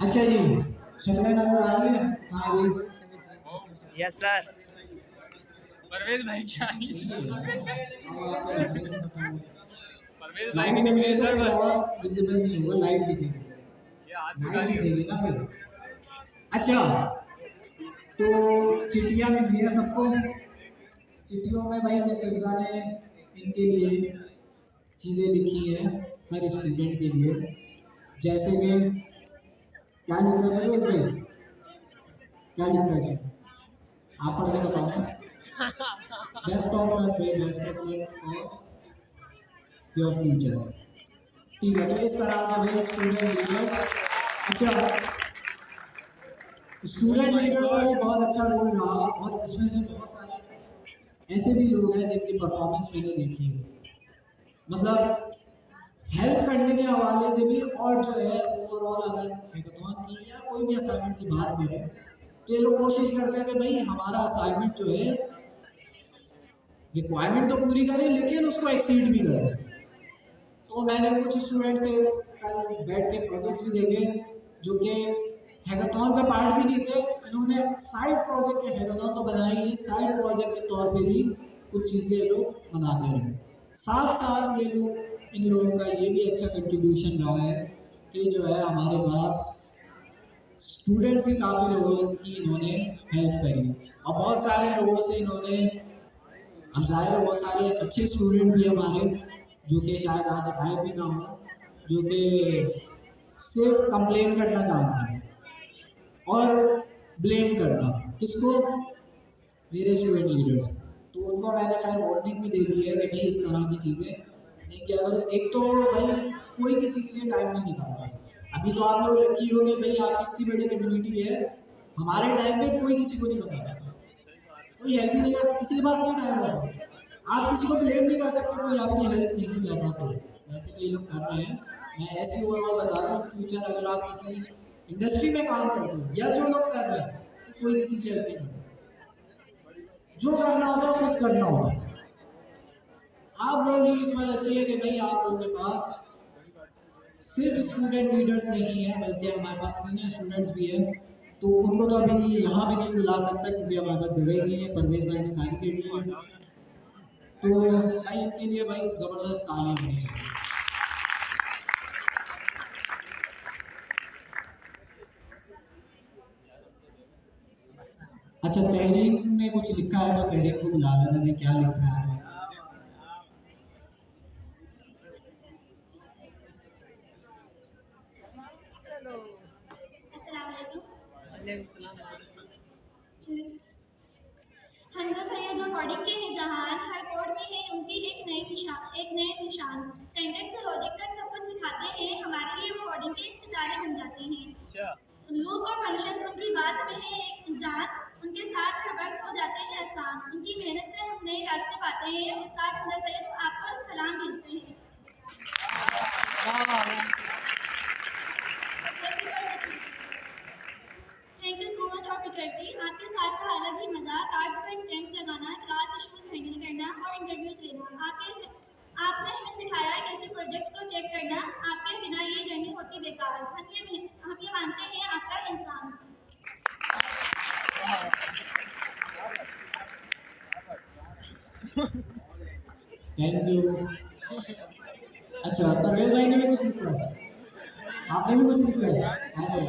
अच्छा जी, शक्लें नजर आ रही है? हाँ जी, यस सर। परवेज भाई क्या लाइट दिखेगी तो फिर और विजिबल नहीं होगा, लाइट दिखेगी, लाइट दिखेगी ना फिर। अच्छा, तो चिट्ठियाँ मिल रही है सबको। चिट्ठियों में भाई मिस हिफ्जा ने इनके लिए चीज़ें लिखी है हर स्टूडेंट के लिए, जैसे कि क्या लिखा है मेरे भाई, क्या लिखा है इसमें? आप पढ़ के बताओ ना। बेस्ट ऑफ लक भाई, best of luck for your future. ठीक है, तो इस तरह से भाई स्टूडेंट लीडर्स, अच्छा स्टूडेंट लीडर्स का भी बहुत अच्छा रोल रहा, और इसमें से बहुत सारे ऐसे भी लोग हैं जिनकी परफॉर्मेंस मैंने देखी है, मतलब हेल्प करने के हवाले से भी, और जो है ओवरऑल अगर हैकाथॉन की या कोई भी असाइनमेंट की बात करें तो ये लोग कोशिश करते हैं कि भाई हमारा असाइनमेंट जो है रिक्वायरमेंट तो पूरी करे लेकिन उसको एक्सीड भी करे। तो मैंने कुछ स्टूडेंट्स के कल बैठ के प्रोजेक्ट्स भी देखे जो कि हैकाथॉन का पार्ट भी नहीं थे, इन्होंने साइड प्रोजेक्ट के हैकाथॉन तो बनाए ही, साइड प्रोजेक्ट के तौर पे भी कुछ चीज़ें लोग बनाते रहे। साथ साथ ये लोग, इन लोगों का ये भी अच्छा कंट्रीब्यूशन रहा है कि जो है हमारे पास स्टूडेंट्स ही काफ़ी लोगों की इन्होंने हेल्प करी, और बहुत सारे लोगों से इन्होंने, अब जाहिर है बहुत सारे अच्छे स्टूडेंट भी हमारे जो कि शायद आज आए भी ना हो, जो कि सिर्फ कंप्लेन करना जानते हैं और ब्लेम करना किसको, मेरे स्टूडेंट लीडर्स। तो उनको मैंने खैर वार्निंग भी दे दी है कि भाई इस तरह की चीज़ें नहीं किया करो। एक तो भाई कोई किसी के लिए टाइम नहीं निकालता, अभी तो आप लोग लकी हो कि भाई आपकी इतनी बड़ी कम्युनिटी है, हमारे टाइम पे कोई किसी को नहीं पता, कोई हेल्प ही नहीं करता, किसी के पास नहीं टाइम होता। आप किसी को ब्लेम नहीं कर सकते कोई आपकी हेल्प नहीं कर रहा, तो वैसे तो ये लोग कर रहे हैं। मैं ऐसे ओवरऑल बता रहा हूँ, फ्यूचर अगर आप किसी इंडस्ट्री में काम करते हो या जो लोग कर रहे हैं तो कोई किसी की हेल्प नहीं करता, जो करना होता है खुद करना होता है। आप लोगों की किस्मत अच्छी है कि भाई आप लोगों के पास सिर्फ स्टूडेंट लीडर्स नहीं है बल्कि हमारे पास सीनियर स्टूडेंट्स भी है। तो उनको तो अभी यहाँ पे नहीं बुला सकता क्योंकि हमारे पास जगह ही नहीं है, परवेज भाई ने सारी दे दी है। तो भाई इनके लिए भाई ज़बरदस्त तालियां होनी चाहिए। अच्छा, तहरीक में कुछ लिखा है तो तहरीक को बुला लेना, मैं क्या लिखा है। हमजा सैयद जो कोडिंग के हैं जहान, हर कोड में है उनकी एक नए निशान, सिंटैक्स से लॉजिक तक सब कुछ सिखाते हैं, हमारे लिए वो कोडिंग के सितारे बन जाते हैं। लूप और फंक्शंस उनकी बात में है एक जान, उनके साथ हर वर्क्स हो जाते हैं आसान, उनकी मेहनत से हम नए रास्ते पाते हैं। उस्ताद हमजा सैयद आपको सलाम भेजते हैं। थैंक यू सो मच और फिकरती, आपके साथ का अलग ही मजा, कार्ड्स पर स्टैम्प्स लगाना, क्लास इश्यूज हैंडल करना और इंटरव्यूज लेना। आपने हमें सिखाया कैसे प्रोजेक्ट्स को चेक करना, आपके बिना ये जर्नी होती बेकार। हम ये मानते हैं आपका एहसान। Thank you. अच्छा, परवेज भाई ने भी कुछ लिखा है, आपने भी कुछ लिखा है। अरे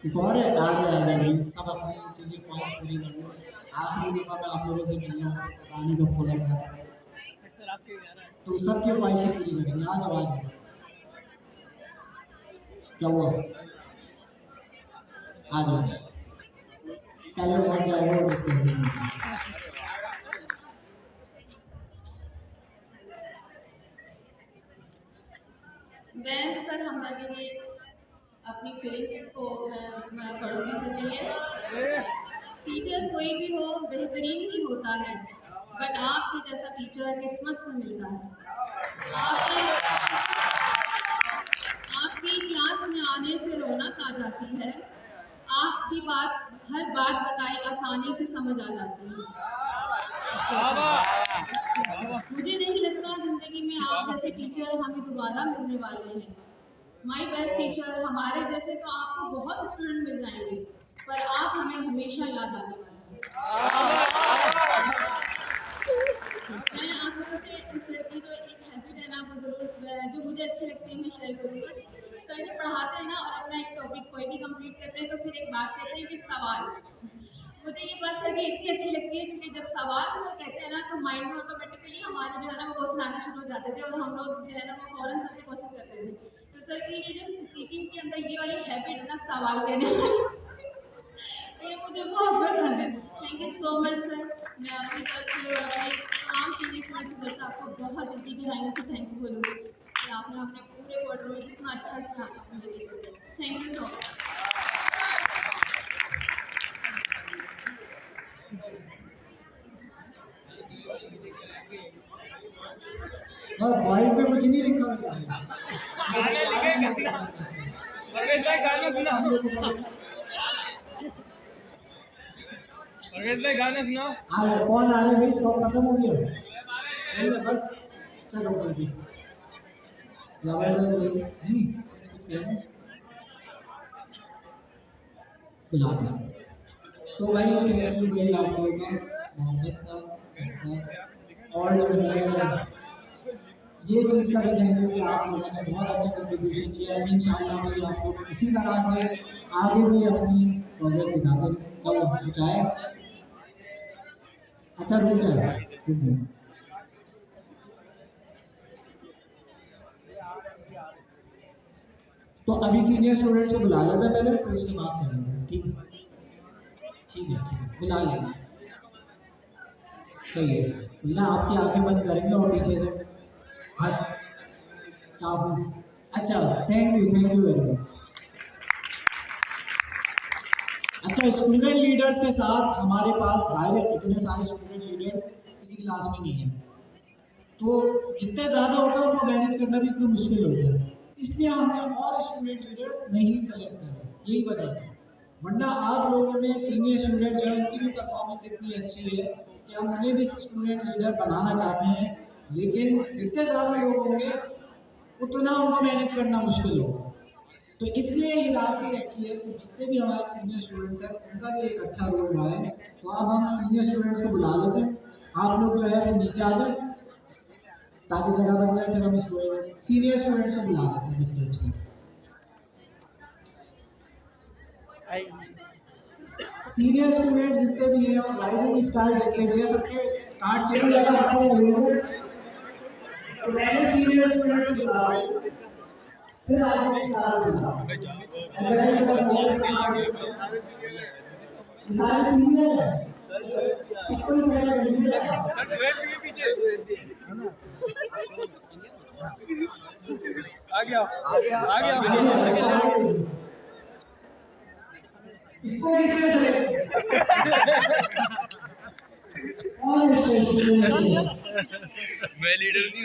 एक और है, आ जाए भाई, सब अपनी के लिए ख्वाहिश पूरी कर लो। आखिरी दफा मैं आप लोगों से मिलना हूँ तो पता नहीं कब फोन लगा, तो सबकी ख्वाहिशें पूरी करेंगे। आ जाओ, आ जाओ। क्या हुआ, आ जाओ, पहले पहुंच जाएगा और डिस्कशन। मैं सर हमजा के लिए अपनी फीलिंग्स को मैं पढ़ूंगी सर के लिए। टीचर कोई भी हो बेहतरीन ही होता है, बट आपके जैसा टीचर किस्मत से मिलता है। आपकी क्लास में आने से रौनक आ जाती है, आपकी हर बात बताई आसानी से समझ आ जाती है। मुझे नहीं लगता जिंदगी में आप जैसे टीचर हमें दोबारा मिलने वाले हैं। माय बेस्ट टीचर, हमारे जैसे तो आपको बहुत स्टूडेंट मिल जाएंगे, पर आप हमें हमेशा याद आने वाले हैं। मैं आप लोगों से सर की जो एक हैबिट है ना, वो ज़रूर जो मुझे अच्छी लगती है मैं शेयर करूँगी। सर जब पढ़ाते हैं ना और अपना एक टॉपिक कोई भी कंप्लीट करते हैं तो फिर एक बात कहते हैं कि सवाल, मुझे ये बात सर की इतनी अच्छी लगती है क्योंकि जब सवाल सर कहते हैं ना तो माइंड में ऑटोमेटिकली हमारे जो है ना वो क्वेश्चन आने शुरू हो जाते थे और हम लोग जो है ना वो फौरन सर से क्वेश्चन करते थे। तो सर की ये जो टीचिंग के अंदर ये वाली हैबिट है ना सवाल कहने वाली ये मुझे बहुत पसंद है। Thank you so much sir. मैं अपनी तरफ से और अपने तमाम सीनियर स्टूडेंट्स की तरफ से आपको बहुत दिल की गहराइयों से थैंक्स बोलूँगी कि आपने अपने पूरे क्वार्टर में कितना अच्छा से आपको लेके चले। Thank you so much. और बॉयज में कुछ नहीं लिखा हुआ है। गाना सुनाओ। कौन आ रहा है भाई? स्टॉक खत्म हो गया नहीं है बस। चलो कोई नहीं। जबरदस्त भाई जी बस कुछ कह रहे हैं बुलाते हैं। तो भाई थैंक यू भाई आप लोगों का मोहब्बत का सबका और जो है ये चीज़ का भी थैंक यू कि आप लोगों ने बहुत अच्छा कंट्रीब्यूशन किया है। इंशाल्लाह भाई आप लोग इसी तरह से आगे भी अपनी प्रोग्रेस दिखाते रहें। कब कुछ आए अच्छा रुक जाए। तो अभी सीनियर स्टूडेंट्स को बुला लेते हैं पहले फिर उसके बाद करेंगे। ठीक है बुला लेंगे। सही है। ना आपकी आंखें बंद करेंगे और पीछे से हज चाहूँ। अच्छा थैंक यू वेरी मच। अच्छा स्टूडेंट लीडर्स के साथ हमारे पास जाहिर है इतने सारे स्टूडेंट लीडर्स किसी क्लास में नहीं है तो जितने ज़्यादा होता है उनको मैनेज करना भी इतना मुश्किल हो गया है। इसलिए हमने और स्टूडेंट लीडर्स नहीं सेलेक्ट करे यही वजह थी। वरना आप लोगों में सीनियर स्टूडेंट जो है उनकी भी परफॉर्मेंस इतनी अच्छी है कि हम उन्हें भी स्टूडेंट लीडर बनाना चाहते हैं लेकिन जितने ज़्यादा लोग होंगे उतना उनको मैनेज करना मुश्किल होगा। तो इसलिए हिरार्की रखी है तो जितने भी हमारे सीनियर स्टूडेंट्स हैं उनका भी एक अच्छा रोल रहा है। तो अब हम सीनियर स्टूडेंट्स को बुला लेते हैं। आप लोग जो है वो नीचे आ जाए ताकि जगह बन जाए। फिर हम स्टूडेंट सीनियर स्टूडेंट्स को बुला लेते हैं स्टेज में। सीनियर स्टूडेंट्स जितने भी हैं और राइजिंग स्टार जितने भी हैं सबके कार्ड चाहिए तो मैंने सीनियर स्टूडेंट्स को बुला लिया फिर राइजिंग स्टार को बुला ये सारे सीनियर हैं सबको ही सेलेक्ट कर लीजिएगा। आ गया इसको किसने सेलेक्ट और मैं लीडर नहीं